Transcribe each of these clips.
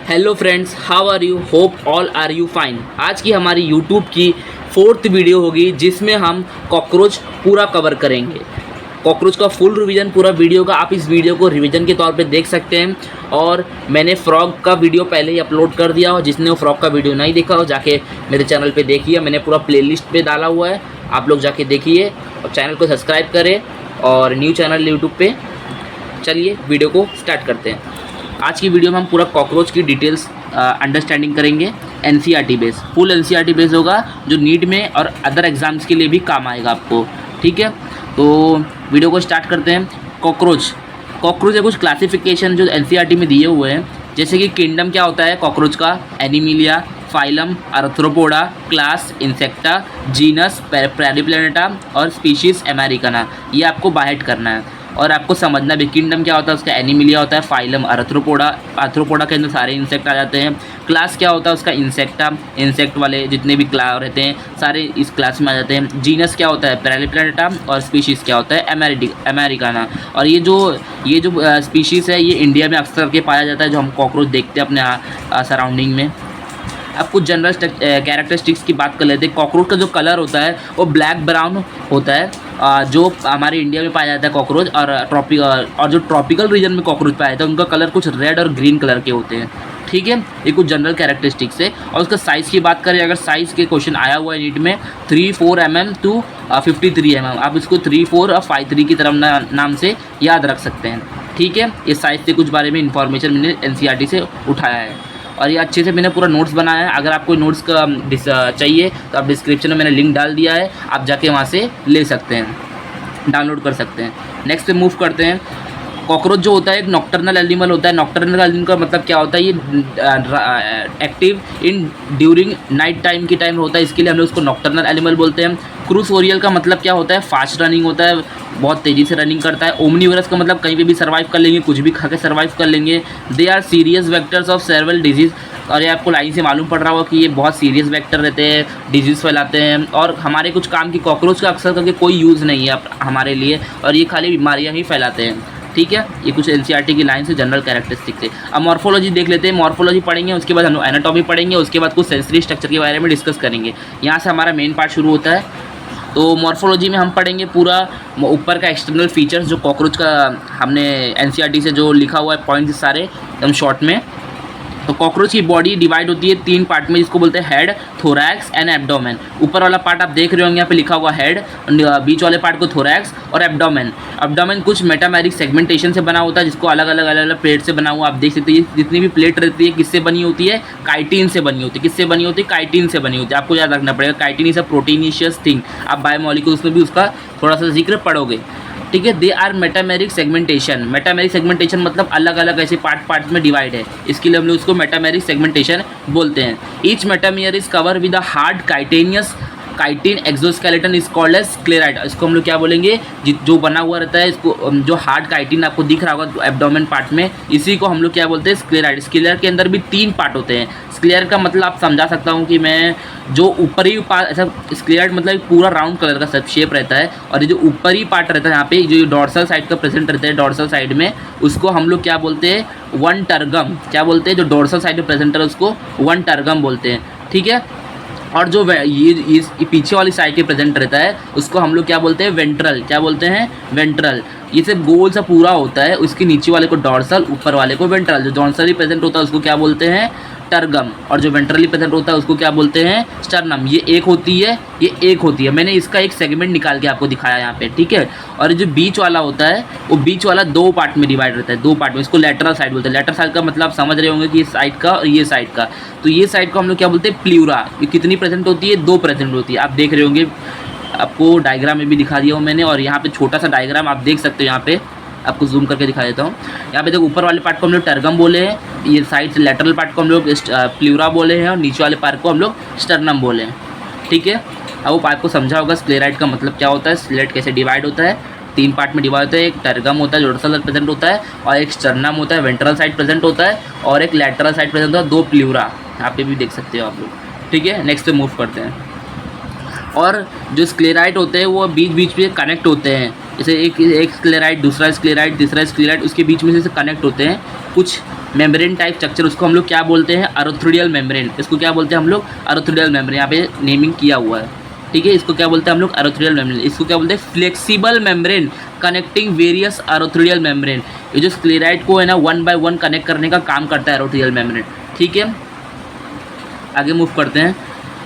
Hello friends, how are you? Hope all are you fine. आज की हमारी YouTube की 4th वीडियो होगी जिसमें हम कॉकरोच पूरा कवर करेंगे। कॉकरोच का फुल रिवीजन पूरा वीडियो का आप इस वीडियो को रिवीजन के तौर पे देख सकते हैं। और मैंने फ्रॉग का वीडियो पहले ही अपलोड कर दिया हो, जिसने वो फ्रॉग का वीडियो नहीं देखा हो जाके मेरे चैनल पे देखिए। मैंने पूरा प्लेलिस्ट पे डाला हुआ है, आप लोग जाके देखिए और चैनल को सब्सक्राइब करें और न्यू चैनल यूट्यूब पे। चलिए वीडियो को स्टार्ट करते हैं। आज की वीडियो में हम पूरा कॉकरोच की डिटेल्स अंडरस्टैंडिंग करेंगे। NCERT base, full NCERT base होगा जो नीट में और अदर एग्जाम्स के लिए भी काम आएगा आपको। ठीक है, तो वीडियो को स्टार्ट करते हैं। कॉकरोच के कुछ क्लासिफिकेशन जो एनसीईआरटी में दिए हुए हैं, जैसे कि किंगडम क्या होता है कॉकरोच का, Animalia, phylum Arthropoda, class Insecta, genus Periplaneta और स्पीशीज अमेरिकाना। ये आपको बाइट करना है और आपको समझना भी किंगडम क्या होता है, उसका एनिमिलिया होता है, फाइलम आर्थ्रोपोडा के अंदर सारे इंसेक्ट आ जाते हैं। क्लास क्या होता है उसका, इंसेक्टा, इंसेक्ट वाले जितने भी क्लास रहते हैं सारे इस क्लास में आ जाते हैं। जीनस क्या होता है, पेरिप्लैनेटा, और स्पीशीज़ क्या होता है, अमेरिकाना। और ये जो स्पीशीज़ है ये इंडिया में अक्सर करके पाया जाता है, जो हम कॉकरोच देखते हैं अपने सराउंडिंग में। अब कुछ जनरल कैरेक्टरिस्टिक्स की बात कर लेते हैं। कॉकरोच का जो कलर होता है वो ब्लैक ब्राउन होता है, जो हमारे इंडिया में पाया जाता है कॉकरोच। और जो ट्रॉपिकल रीजन में कॉकरोच पाया जाता है उनका कलर कुछ रेड और ग्रीन कलर के होते हैं। ठीक है, ये कुछ जनरल कैरेक्टरिस्टिक्स है। और उसका साइज़ की बात करें, अगर साइज़ के क्वेश्चन आया हुआ है नीट में 3-4 mm to 53 mm, आप इसको 3-4 और 5-3 की तरफ नाम से याद रख सकते हैं। ठीक है, इस साइज़ के कुछ बारे में इंफॉर्मेशन मैंने एनसीईआरटी से उठाया है और ये अच्छे से मैंने पूरा नोट्स बनाया है। अगर आपको नोट्स का चाहिए तो आप डिस्क्रिप्शन में मैंने लिंक डाल दिया है, आप जाके वहाँ से ले सकते हैं, डाउनलोड कर सकते हैं। नेक्स्ट पे मूव करते हैं। कॉकरोच जो होता है एक नॉक्टर्नल एनिमल होता है। नॉक्टर्नल एनिमल का मतलब क्या होता है, ये active in during night time की टाइम होता है, इसके लिए हम लोग उसको नॉक्टर्नल एनिमल बोलते हैं। क्रूसोरियल का मतलब क्या होता है, फास्ट रनिंग होता है, बहुत तेज़ी से रनिंग करता है। ओमनीवरस का मतलब कहीं पे भी सर्वाइव कर लेंगे, कुछ भी खा के सर्वाइव कर लेंगे। They are serious vectors of several diseases, और ये आपको लाइन से मालूम पड़ रहा होगा कि ये बहुत सीरियस वेक्टर रहते हैं, डिजीज़ फैलाते हैं और हमारे कुछ काम की कॉकरोच का अक्सर करके कोई यूज़ नहीं है हमारे लिए, और ये खाली बीमारियाँ ही फैलाते हैं। ठीक है, ये कुछ एनसीईआरटी की लाइन से जनरल कैरेक्टरिस्टिक्स है। अब मॉर्फोलॉजी देख लेते हैं। मॉर्फोलॉजी पढ़ेंगे, उसके बाद हम लोग एनाटॉमी पढ़ेंगे, उसके बाद कुछ सेंसरी स्ट्रक्चर के बारे में डिस्कस करेंगे। यहाँ से हमारा मेन पार्ट शुरू होता है। तो मॉर्फोलॉजी में हम पढ़ेंगे पूरा ऊपर का एक्सटर्नल फीचर्स जो कॉकरोच का हमने एनसीईआरटी से जो लिखा हुआ है पॉइंट्स सारे एकदम शॉर्ट में। तो कॉकरोच की बॉडी डिवाइड होती है 3 पार्ट में, जिसको बोलते हैं हेड, थोरैक्स एंड एब्डोमेन। ऊपर वाला पार्ट आप देख रहे होंगे यहाँ पे लिखा हुआ हेड, बीच वाले पार्ट को थोरैक्स और एब्डोमेन। एब्डोमेन कुछ मेटामेरिक सेगमेंटेशन से बना होता है, जिसको अलग अलग प्लेट से बना हुआ आप देख सकते हैं। जितनी भी प्लेट रहती है किससे बनी होती है, काइटिन से बनी होती है। किससे बनी होती है, काइटिन से बनी होती है। आपको याद रखना पड़ेगा, chitin is a proteinaceous thing. आप बायोमोलिक्यूल्स में भी उसका थोड़ा सा जिक्र पढ़ोगे। ठीक है, they are metameric segmentation. Metameric segmentation मतलब अलग अलग ऐसे पार्ट में डिवाइड है, इसके लिए हम लोग उसको मेटामेरिक सेगमेंटेशन बोलते हैं। Each metamere is cover with a hard chitin exoskeleton is called as sclerite. इसको हम लोग क्या बोलेंगे, जो बना हुआ रहता है इसको, जो हार्ड काइटिन आपको दिख रहा होगा एब्डोमेन पार्ट में, इसी को हम लोग क्या बोलते हैं, स्क्लेराइड। स्क्लेराइड के अंदर भी 3 पार्ट होते हैं। स्क्लेराइड का मतलब आप समझा सकता हूँ कि मैं जो ऊपरी पार्ट, ऐसा स्क्लेराइड मतलब पूरा राउंड कलर का सब शेप रहता है, और ये जो ऊपरी पार्ट रहता है यहाँ पे जो डॉर्सल साइड का प्रेजेंट रहता है, डॉर्सल साइड में, उसको हम लोग क्या बोलते हैं, वन टर्गम। क्या बोलते हैं, जो डॉर्सल साइड में प्रेजेंट है उसको वन टर्गम बोलते हैं। ठीक है, और जो ये पीछे वाली साइड के प्रेजेंट रहता है उसको हम लोग क्या बोलते हैं, वेंट्रल। क्या बोलते हैं, वेंट्रल। ये सिर्फ गोल सा पूरा होता है, उसके नीचे वाले को डॉर्सल, ऊपर वाले को वेंट्रल। जो डॉर्सली प्रेजेंट होता है उसको क्या बोलते हैं, टर्गम, और जो वेंट्रली प्रेजेंट होता है उसको क्या बोलते हैं, स्टर्नम। ये एक होती है, ये एक होती है। मैंने इसका एक सेगमेंट निकाल के आपको दिखाया यहाँ पे। ठीक है, और जो बीच वाला होता है वो बीच वाला 2 पार्ट में डिवाइड रहता है, 2 पार्ट में। इसको लेटरल साइड बोलते हैं। लेटरल साइड का मतलब आप समझ रहे होंगे कि इस साइड का और ये साइड का। तो ये साइड को हम लोग क्या बोलते हैं, प्ल्यूरा। ये कितनी प्रेजेंट होती है, 2 प्रेजेंट होती है। आप देख रहे होंगे, आपको डायग्राम में भी दिखा दिया हूँ मैंने, और यहाँ पे छोटा सा डायग्राम आप देख सकते हो। यहाँ पे आपको जूम करके दिखा देता हूँ। यहाँ पे देखो, ऊपर वाले पार्ट को हम लोग टर्गम बोले हैं, ये साइड से लेटरल पार्ट को हम लोग प्ल्यूरा बोले हैं, और नीचे वाले पार्ट को हम लोग स्टर्नम बोले हैं। ठीक है, अब वो पार्ट को समझा होगा स्क्लेराइड का मतलब क्या होता है, स्क्लेराइड कैसे डिवाइड होता है। 3 पार्ट में डिवाइड होता है। एक टर्गम होता है जो डोर्सल प्रेजेंट होता है, और एक स्टर्नम होता है, वेंट्रल साइड प्रेजेंट होता है, और एक लेटरल साइड प्रेजेंट होता है। 2 प्ल्यूरा यहाँ पे भी देख सकते हो आप लोग। ठीक है, नेक्स्ट पे मूव करते हैं। और जो स्क्लेराइड होते हैं वो बीच बीच में कनेक्ट होते हैं जैसे एक स्क्लेराइड, दूसरा स्क्लेराइड, तीसरा स्क्लेराइड, उसके बीच में से कनेक्ट होते हैं कुछ मेम्ब्रेन टाइप स्ट्रक्चर, उसको हम लोग क्या बोलते हैं, एरोथ्रोडियल मेम्ब्रेन। इसको क्या बोलते हैं हम लोग, एरोथ्रोडियल मेम्ब्रेन, यहाँ पे नेमिंग किया हुआ है, ठीक है। इसको क्या बोलते हैं हम लोग, एरोथ्रोडियल मेम्ब्रेन। इसको क्या बोलते हैं, flexible membrane connecting various arthrodial membrane. ये जो स्क्लेराइड को है ना 1 by 1 कनेक्ट करने का काम करता है एरोथ्रोडियल मेम्ब्रेन, ठीक है। आगे मूव करते हैं।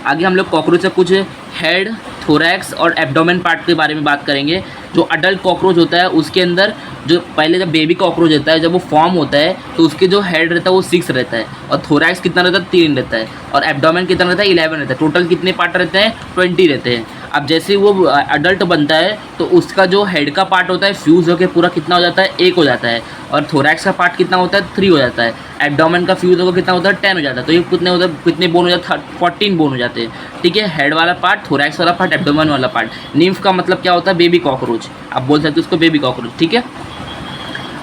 आगे हम लोग कॉकरोच का कुछ हेड, थोरैक्स और एब्डोमेन पार्ट के बारे में बात करेंगे। जो अडल्ट कॉकरोच होता है उसके अंदर जो पहले जब बेबी कॉकरोच होता है, जब वो फॉर्म होता है तो उसके जो हेड रहता है वो 6 रहता है, और थोरैक्स कितना रहता है, 3 रहता है, और एब्डोमेन कितना रहता है, 11 रहता है। टोटल कितने पार्ट रहते हैं, 20 रहते हैं। अब जैसे वो अडल्ट बनता है तो उसका जो हेड का पार्ट होता है फ्यूज़ होकर पूरा कितना हो जाता है, 1 हो जाता है, और थोरैक्स का पार्ट कितना होता है, 3 हो जाता है। एब्डोमेन का फ्यूज़ होकर कितना होता है, 10 हो जाता है। तो ये कितने बोन हो जाते हैं, 14 बोन हो जाते हैं, ठीक है। हेड वाला पार्ट, थोरैक्स वाला पार्ट, एब्डोमेन वाला पार्ट। निम्फ का मतलब क्या होता है, बेबी कॉकरोच, आप बोल सकते हो उसको बेबी कॉकरोच, ठीक है।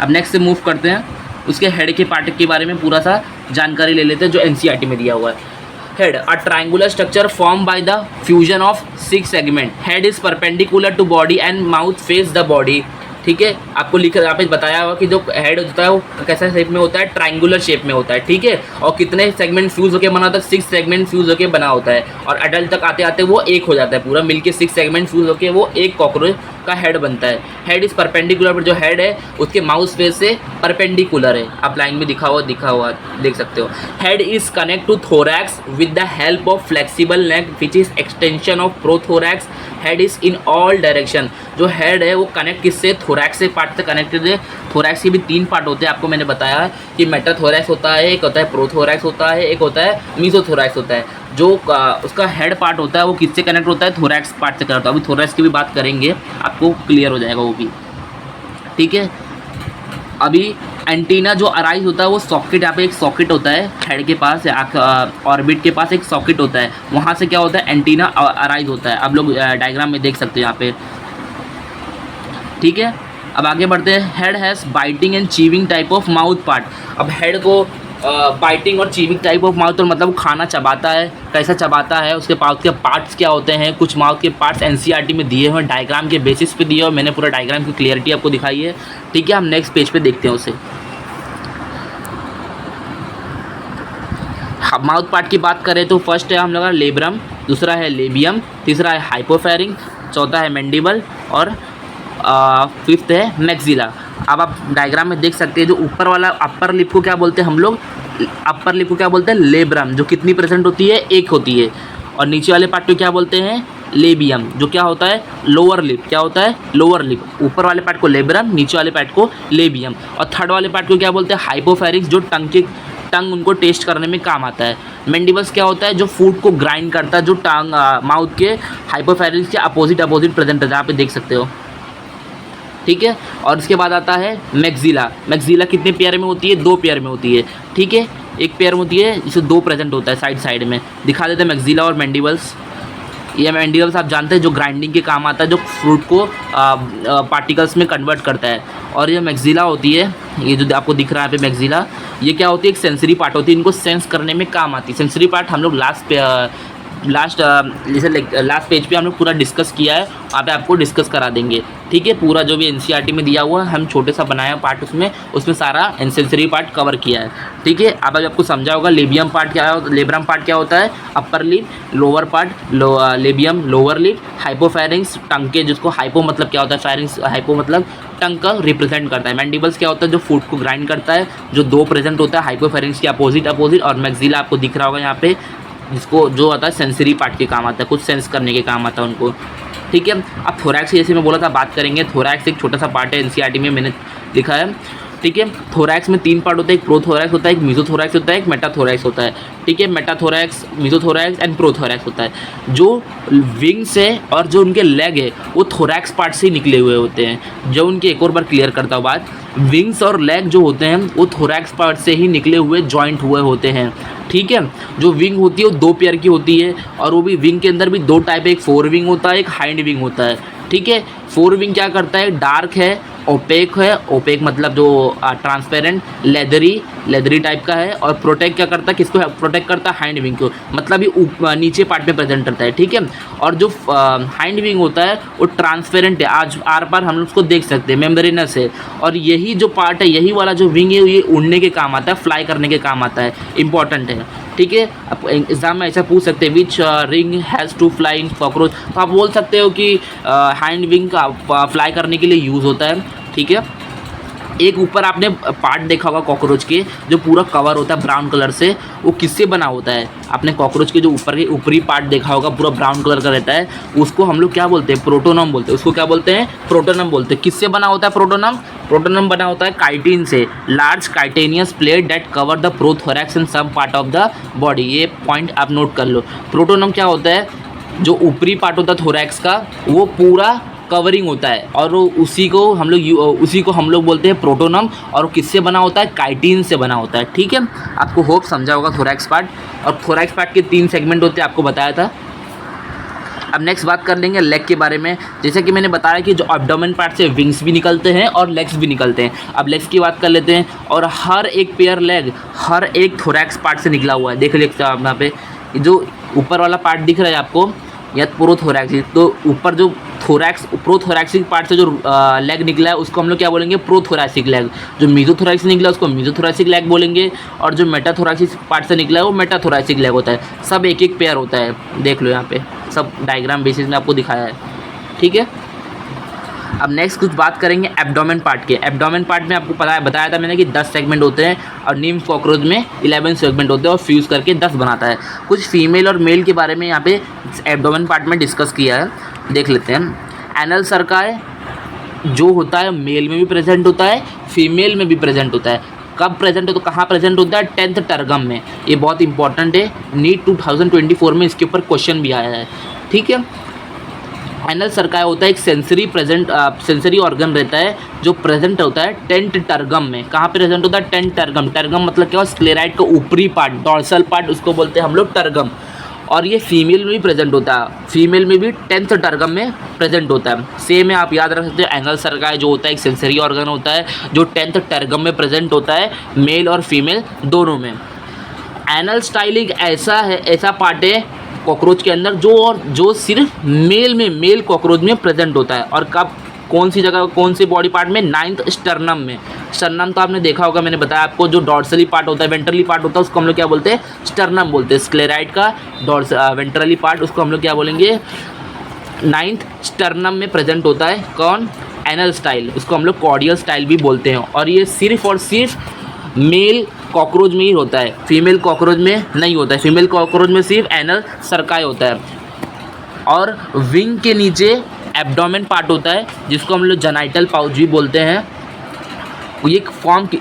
अब नेक्स्ट से मूव करते हैं, उसके हेड के पार्ट के बारे में पूरा सा जानकारी ले लेते हैं जो एनसीईआरटी में दिया हुआ है। Head, a triangular structure form by the fusion of 6 segment. Head is perpendicular to body and mouth face the body, ठीक है। आपको लिखा, यहाँ पे बताया हुआ कि जो हेड होता है वो कैसा शेप में होता है, ट्रायंगुलर शेप में होता है, ठीक है। और कितने सेगमेंट फ्यूज होकर बना होता है, 6 सेगमेंट फ्यूज होकर बना होता है, और अडल्ट तक आते आते वो 1 हो जाता है, पूरा मिलके 6 सेगमेंट फ्यूज होकर वो एक कॉकरोच का हेड बनता है। हेड इज परपेंडिकुलर, पर जो हेड है उसके माउथ फेस से परपेंडिकुलर है, आप लाइन में दिखा हुआ देख सकते हो। Head is connect to thorax with the help of flexible neck which is extension of prothorax. Head is in all direction. जो हेड है वो कनेक्ट किससे, थोरैक्स से पार्ट से कनेक्टेड है। थोरैक्स के भी 3 पार्ट होते हैं, आपको मैंने बताया कि मेटाथोरैक्स होता है, एक होता है प्रोथोरैक्स होता है, एक होता है मीसोथोरैक्स होता है। जो उसका हेड पार्ट होता है वो किससे कनेक्ट होता है, थोरैक्स पार्ट से कनेक्ट होता है। अभी थोरैक्स की भी बात करेंगे, आपको क्लियर हो जाएगा वो भी, ठीक है। अभी एंटीना जो अराइज होता है वो सॉकेट, यहाँ पे एक सॉकेट होता है हेड के पास, ऑर्बिट के पास एक सॉकेट होता है, वहाँ से क्या होता है, एंटीना अराइज होता है। आप लोग डायग्राम में देख सकते हैं यहाँ पे, ठीक है। अब आगे बढ़ते हैं। Head has biting and chewing type of mouth part. अब हेड को बाइटिंग और चीविंग टाइप ऑफ माउथ, और मतलब खाना चबाता है, कैसा चबाता है, उसके माउथ के पार्ट्स क्या होते हैं। कुछ माउथ के पार्ट्स एनसीईआरटी में दिए हुए हैं, डायग्राम के बेसिस पे दिए हुए, मैंने पूरा डायग्राम की क्लियरिटी आपको दिखाई है, ठीक है। हम नेक्स्ट पेज पे देखते हैं उसे। माउथ पार्ट की बात करें तो फर्स्ट है हम लोग का लेब्रम, दूसरा है लेबियम, तीसरा है हाइपोफेरिंग, चौथा है मैंडिबल, और 5th है मैक्सिला। अब आप डायग्राम में देख सकते हैं जो ऊपर वाला अपर लिप को क्या बोलते हैं हम लोग, अपर लिप को क्या बोलते हैं, लेब्रम, जो कितनी प्रेजेंट होती है, 1 होती है। और नीचे वाले पार्ट को क्या बोलते हैं, लेबियम, जो क्या होता है, लोअर लिप, क्या होता है, लोअर लिप। ऊपर वाले पार्ट को लेब्रम, नीचे वाले पार्ट को लेबियम। और थर्ड वाले पार्ट को क्या बोलते हैं, हाइपोफेरिंक्स, जो टंग उनको टेस्ट करने में काम आता है। मैंडिबल्स क्या होता है, जो फूड को ग्राइंड करता है, जो टंग माउथ के हाइपोफेरिंक्स के अपोजिट प्रेजेंट है, आप देख सकते हो, ठीक है। और इसके बाद आता है मैक्सिला। मैक्सिला कितने पेयर में होती है, 2 पेयर में होती है, ठीक है। एक पेयर में होती है, जिसमें 2 प्रेजेंट होता है साइड में। दिखा देते हैं मैक्सिला और मैंडिबल्स। ये मैंडिबल्स आप जानते हैं जो ग्राइंडिंग के काम आता है, जो फ्रूट को पार्टिकल्स में कन्वर्ट करता है। और ये मैक्सिला होती है, ये जो आपको दिख रहा है पे मैक्सिला, ये क्या होती है, एक सेंसरी पार्ट होती है, इनको सेंस करने में काम आती है। सेंसरी पार्ट हम लोग लास्ट पेज पे हम लोग पूरा डिस्कस किया है, वहाँ पे आपको डिस्कस करा देंगे, ठीक है। पूरा जो भी एनसीईआरटी में दिया हुआ है, हम छोटे सा बनाया पार्ट, उसमें सारा सेंसरी पार्ट कवर किया है, ठीक है। अब आपको समझा होगा लेबियम पार्ट क्या है, लेब्रम पार्ट क्या होता है, upper lip, lower part, labium lower lip, hypopharynx tongue के, जिसको हाइपो मतलब क्या होता है, फेरिंक्स हाइपो मतलब टंग का रिप्रेजेंट करता है। मैंडिबल्स क्या होता है, जो फूड को ग्राइंड करता है, जो 2 प्रेजेंट होता है, हाइपोफेरिंक्स के अपोजिट। और मैक्सिला आपको दिख रहा होगा यहाँ पे, जिसको जो आता है सेंसरी पार्ट के काम आता है, कुछ सेंस करने के काम आता है उनको, ठीक है। अब थोरैक्स जैसे मैं बोला था बात करेंगे। थोरैक्स एक छोटा सा पार्ट है, एनसीईआरटी में मैंने लिखा है, ठीक है। थोरैक्स में 3 पार्ट होते हैं, एक प्रोथोरैक्स होता है, एक मीसोथोरैक्स होता है, एक मेटाथोरैक्स होता है, ठीक है। मेटाथोरैक्स, मीसोथोरैक्स एंड प्रोथोरैक्स होता है। जो विंग्स है और जो उनके लेग है वो थोरैक्स पार्ट से निकले हुए होते हैं। जो उनके, एक और बार क्लियर करता हूँ बात, विंग्स और लेग जो होते हैं वो थोरैक्स पार्ट से ही निकले हुए जॉइंट हुए होते हैं, ठीक है। जो विंग होती है वो 2 पेयर की होती है, और वो भी विंग के अंदर भी 2 टाइप है, एक 4 विंग होता है, एक हाइंड विंग होता है, ठीक है। 4 विंग क्या करता है, डार्क है ओपेक है, ओपेक मतलब जो ट्रांसपेरेंट, लेदरी टाइप का है। और प्रोटेक्ट क्या करता है, किसको प्रोटेक्ट करता है, हाइंड विंग को, मतलब ये नीचे पार्ट में प्रेजेंट करता है, ठीक है। और जो हाइंड विंग होता है वो ट्रांसपेरेंट है, आज आर पार हम उसको देख सकते हैं, मेम्ब्रेनस है। और यही जो पार्ट है, यही वाला जो विंग है, ये उड़ने के काम आता है, फ्लाई करने के काम आता है, इंपॉर्टेंट है, ठीक है। आप एग्जाम में ऐसा पूछ सकते हैं, which ring has to fly in cockroach, तो आप बोल सकते हो कि हाइंड विंग का फ्लाई करने के लिए यूज़ होता है, ठीक है। एक ऊपर आपने पार्ट देखा होगा कॉकरोच के, जो पूरा कवर होता है ब्राउन कलर से, वो किससे बना होता है, आपने कॉकरोच के जो ऊपर के ऊपरी पार्ट देखा होगा, पूरा ब्राउन कलर का रहता है, उसको हम लोग क्या बोलते हैं, प्रोटोनम बोलते हैं, उसको क्या बोलते हैं, प्रोटोनम बोलते हैं। किससे बना होता है प्रोटोनम, प्रोटोनम बना होता है काइटिन से, large chitinous plate that cover the prothorax and some part of the body. ये पॉइंट आप नोट कर लो। प्रोटोनम क्या होता है, जो ऊपरी पार्ट होता है थोरैक्स का, वो पूरा कवरिंग होता है, और उसी को हम लोग बोलते हैं प्रोटोनम। और किससे बना होता है, काइटिन से बना होता है, ठीक है। आपको होप समझा होगा थोरैक्स पार्ट। और थोरैक्स पार्ट के 3 सेगमेंट होते हैं, आपको बताया था। अब नेक्स्ट बात कर लेंगे लेग के बारे में। जैसे कि मैंने बताया कि जो एब्डोमेन पार्ट से विंग्स भी निकलते हैं और लेग्स भी निकलते हैं। अब लेग्स की बात कर लेते हैं, और हर एक पेयर लेग हर एक थोरैक्स पार्ट से निकला हुआ है। देख लीजिए आप यहाँ पे, जो ऊपर वाला पार्ट दिख रहा है आपको, या प्रोथोरैक्सिक, तो ऊपर जो प्रोथोरैक्सिक पार्ट से जो लेग निकला है, उसको हम लोग क्या बोलेंगे, प्रोथोरैसिक लेग। जो मीजोथोरैक्सिक निकला है, उसको मीजोथोरैसिक लेग बोलेंगे। और जो मेटाथोरैसिक पार्ट से निकला है, वो मेटाथोरैसिक लेग होता है। सब एक एक पेयर होता है, देख लो यहाँ पे, सब डायग्राम बेसिस में आपको दिखाया है, ठीक है। अब नेक्स्ट कुछ बात करेंगे एब्डोमेन पार्ट के। एब्डोमेन पार्ट में आपको बताया था मैंने कि 10 सेगमेंट होते हैं, और नीम कॉकरोच में 11 सेगमेंट होते हैं, और फ्यूज़ करके 10 बनाता है। कुछ फीमेल और मेल के बारे में यहाँ पे एब्डोमेन पार्ट में डिस्कस किया है, देख लेते हैं। एनल सर्काई जो होता है मेल में भी प्रेजेंट होता है, फीमेल में भी प्रेजेंट होता है। कब प्रेजेंट है, तो कहाँ प्रेजेंट होता है, 10th टर्गम में। ये बहुत इंपॉर्टेंट है, नीट 2024 में इसके ऊपर क्वेश्चन भी आया है, ठीक है। एनल सर्काई होता है एक सेंसरी ऑर्गन रहता है, जो प्रेजेंट होता है 10th टर्गम में। कहाँ प्रेजेंट होता है, 10th टर्गम। टर्गम मतलब क्या, स्क्लेराइड का ऊपरी पार्ट, डॉर्सल पार्ट, उसको बोलते हैं हम लोग टर्गम। और ये फीमेल में भी प्रेजेंट होता है, फीमेल में भी 10th टर्गम में प्रेजेंट होता है। सेम है, आप याद रख सकते हो। एनल सर्काई जो होता है एक सेंसरी ऑर्गन होता है, जो 10th टर्गम में प्रेजेंट होता है, मेल और फीमेल दोनों में। एनल स्टाइल ऐसा पार्ट है कॉकरोच के अंदर जो सिर्फ मेल कॉकरोच में प्रेजेंट होता है। और कब, कौन सी जगह, कौन सी बॉडी पार्ट में, 9th स्टर्नम में। स्टर्नम तो आपने देखा होगा, मैंने बताया आपको, जो डॉर्सली पार्ट होता है, वेंट्रली पार्ट होता है, उसको हम लोग क्या बोलते हैं, स्टर्नम बोलते हैं। स्क्लेराइड का वेंट्रली पार्ट, उसको हम लोग क्या बोलेंगे, 9th स्टर्नम में प्रेजेंट होता है। कौन, एनल स्टाइल, उसको हम लोग कॉर्डियल स्टाइल भी बोलते हैं। और ये सिर्फ और सिर्फ मेल कॉकरोच में ही होता है, फीमेल कॉकरोच में नहीं होता है। फीमेल कॉकरोच में सिर्फ एनल सर्काई होता है। और विंग के नीचे एब्डोमेन पार्ट होता है, जिसको हम लोग जेनाइटल पाउच भी बोलते हैं।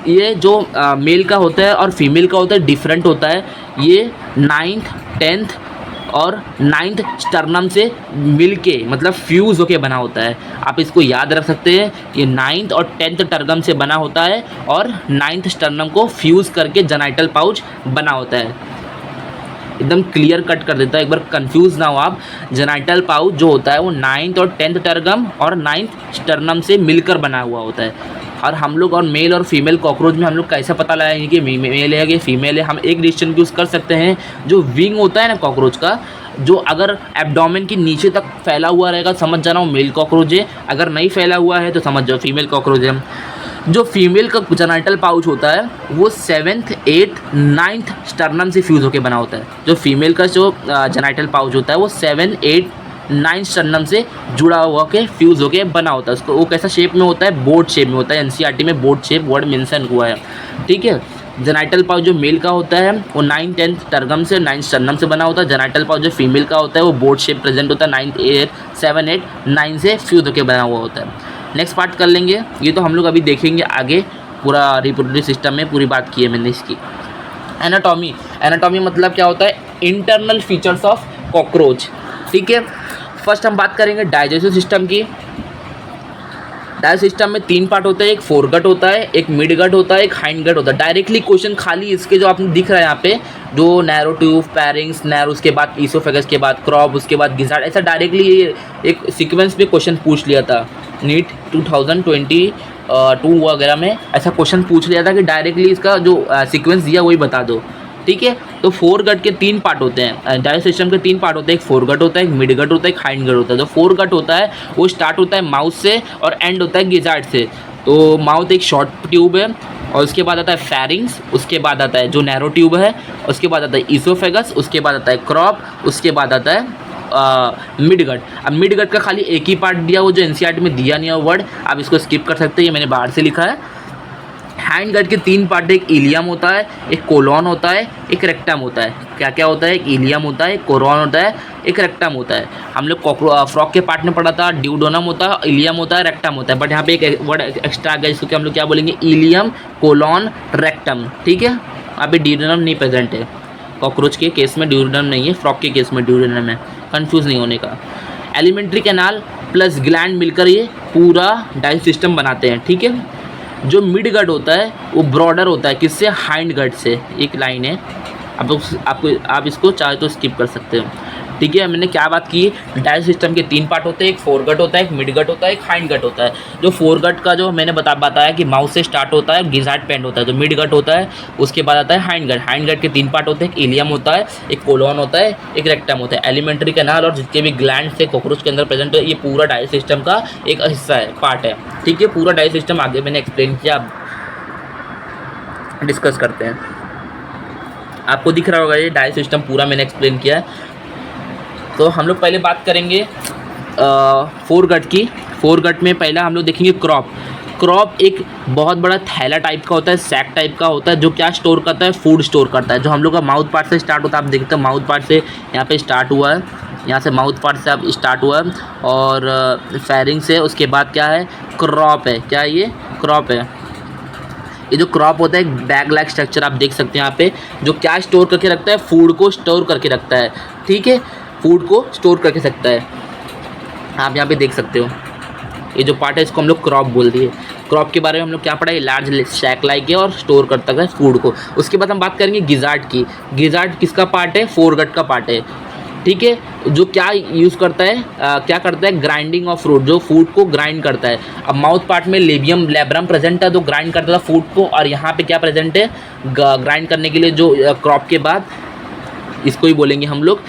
ये जो मेल का होता है और फीमेल का होता है, डिफरेंट होता है। ये 9th 10th और 9th स्टर्नम से मिलके, मतलब फ्यूज़ होके बना होता है। आप इसको याद रख सकते हैं, ये 9th और 10th टर्गम से बना होता है, और 9th स्टर्नम को फ्यूज़ करके जेनाइटल पाउच बना होता है। एकदम क्लियर कट कर देता है, एक बार कंफ्यूज ना हो आप। जेनाइटल पाउच जो होता है वो 9th और 10th टर्गम और 9th स्टर्नम से मिलकर बना हुआ होता है। और हम लोग और मेल और फीमेल कॉकरोच में हम लोग कैसे पता लगाएंगे कि मेल है कि फीमेल है, हम एक डिसीजन यूज़ कर सकते हैं। जो विंग होता है ना कॉकरोच का, जो अगर एब्डोमेन के नीचे तक फैला हुआ रहेगा, समझ जाना वो मेल कॉकरोच है। अगर नहीं फैला हुआ है तो समझ जाओ फीमेल कॉकरोच है। जो फीमेल का जेनाइटल पाउच होता है वो 7th 8th 9th स्टर्नम से फ्यूज़ होकर बना होता है। जो फीमेल का जो जेनाइटल पाउच होता है वो 7th 8th 9th स्टर्नम से जुड़ा हुआ के फ्यूज़ होके बना होता है। उसको वो कैसा शेप में होता है, बोट शेप में होता है। एनसीईआरटी में बोट शेप वर्ड मेंशन हुआ है, ठीक है। जेनाइटल पाउच जो मेल का होता है वो 9th 10th टर्गम से 9th स्टर्नम से बना होता है। जेनाइटल पाउच जो फीमेल का होता है वो बोट शेप प्रेजेंट होता है, 9th 8 7 8 9 से फ्यूज़ होके बना हुआ होता है। नेक्स्ट पार्ट कर लेंगे, ये तो हम लोग अभी देखेंगे आगे, पूरा रिप्रोडक्टिव सिस्टम में पूरी बात की है मैंने इसकी। एनाटॉमी, एनाटॉमी मतलब क्या होता है, इंटरनल फीचर्स ऑफ कॉकरोच, ठीक है। फर्स्ट हम बात करेंगे डाइजेस्टिव सिस्टम की। डाइजेस्टिव सिस्टम में 3 पार्ट होते हैं, एक फोरगट होता है, एक मिड गट होता है, एक हाइंड गट होता है। डायरेक्टली क्वेश्चन खाली इसके जो आपने दिख रहा है यहाँ पे, जो नैरो ट्यूब, पैरिंग्स, नैरो, उसके बाद ईसोफेगस के बाद क्रॉप, उसके बाद गिजार्ड, ऐसा डायरेक्टली एक सीक्वेंस में क्वेश्चन पूछ लिया था नीट 2 वगैरह में ऐसा क्वेश्चन पूछ लिया था कि डायरेक्टली इसका जो सीक्वेंस दिया वही बता दो, ठीक है। तो फोरगट के 3 पार्ट होते हैं, डाइजेस्ट सिस्टम के 3 पार्ट होते हैं, एक फोरगट होता है, एक मिड गट होता है, एक हाइंड गट होता है। तो फोरगट होता है वो स्टार्ट होता है माउथ से और एंड होता है गिजार्ड से। तो माउथ एक शॉर्ट ट्यूब है और उसके बाद आता है फेरिंग्स, उसके बाद आता है जो नैरो ट्यूब है, उसके बाद आता है ईसोफेगस, उसके बाद आता है क्रॉप, उसके बाद आता है मिडगट। अब मिडगट का खाली एक ही पार्ट दिया वो जो एनसीईआरटी में दिया नहीं है वर्ड, आप इसको स्किप कर सकते हैं, ये मैंने बाहर से लिखा है। हैंड गट के 3 पार्ट, एक इलियम होता है, एक कोलॉन होता है, एक रेक्टम होता है। क्या क्या होता है? एक इलियम होता है, एक कोलॉन होता है, एक रेक्टम होता है। हम लोग फ्रॉग के पार्ट में पढ़ा था ड्यूडोनम होता है, इलियम होता है, रेक्टम होता है, बट यहाँ पे एक वर्ड एक्स्ट्रा आ गया जिसको हम लोग क्या बोलेंगे, इलियम कोलॉन रेक्टम, ठीक है। यहाँ पे ड्यूडोनम नहीं प्रेजेंट है, कॉकरोच के केस में ड्यूडोनम नहीं है, फ्रॉग के केस में ड्यूडोनम है, कंफ्यूज नहीं होने का। एलिमेंट्री कैनाल प्लस ग्लैंड मिलकर ये पूरा डाइजेस्ट सिस्टम बनाते हैं, ठीक है। जो मिड गट होता है वो ब्रॉडर होता है किससे, हाइंड गट से। एक लाइन है, आप इसको चाहे तो स्किप कर सकते हो, ठीक है। मैंने क्या बात की, डाइजेस्ट सिस्टम के 3 पार्ट होते हैं, एक फोरगट होता है, एक मिड गट होता है, एक हाइंड गट होता है। जो फोरगट का जो मैंने बताया कि माउथ से स्टार्ट होता है, गिजार्ड पे एंड होता है। जो मिड गट होता है उसके बाद आता है हाइंड गट। हाइंड गट के 3 पार्ट होते हैं, एक इलियम होता है, एक कोलॉन होता है, एक रेक्टम होता है। एलिमेंट्री कैनाल और जितने भी ग्लैंड से कॉकरोच के अंदर प्रेजेंट है, ये पूरा डाइजेस्ट सिस्टम का एक हिस्सा है, पार्ट है, ठीक है। पूरा डाइजेस्ट सिस्टम आगे मैंने एक्सप्लेन किया, डिस्कस करते हैं। आपको दिख रहा होगा ये डाइजेस्ट सिस्टम पूरा मैंने एक्सप्लेन किया है। तो हम लोग पहले बात करेंगे फोरगट की। फोरगट में पहला हम लोग देखेंगे क्रॉप। क्रॉप एक बहुत बड़ा थैला टाइप का होता है, सैक टाइप का होता है, जो क्या स्टोर करता है, फूड स्टोर करता है। जो हम लोग का माउथ पार्ट से स्टार्ट होता है, आप देखते हैं माउथ पार्ट से यहाँ पे स्टार्ट हुआ है, यहाँ से माउथ पार्ट से अब स्टार्ट हुआ है, और फेरिंग से उसके बाद क्या है, क्रॉप है। क्या ये क्रॉप है? ये जो क्रॉप होता है एक बैग लाइक स्ट्रक्चर आप देख सकते हैं यहाँ पे, जो क्या स्टोर करके रखता है, फूड को स्टोर करके रखता है, ठीक है। फूड को स्टोर करके सकता है, आप यहाँ पे देख सकते हो। ये जो पार्ट है इसको हम लोग क्रॉप बोल दिए। क्रॉप के बारे में हम लोग क्या पढ़ा है, लार्ज शैक लाइक है और स्टोर करता है फूड को। उसके बाद हम बात करेंगे गिजार्ड की। गिजार्ड किसका पार्ट है, फोरगट का पार्ट है, ठीक है। जो क्या यूज़ करता है, क्या करता है, ग्राइंडिंग ऑफ फ्रूट, जो फूड को ग्राइंड करता है। अब माउथ पार्ट में लेब्रम प्रेजेंट है, तो ग्राइंड करता था फूड को, और यहाँ पे क्या प्रेजेंट है, ग्राइंड करने के लिए जो क्रॉप के बाद इसको ही बोलेंगे हम लोग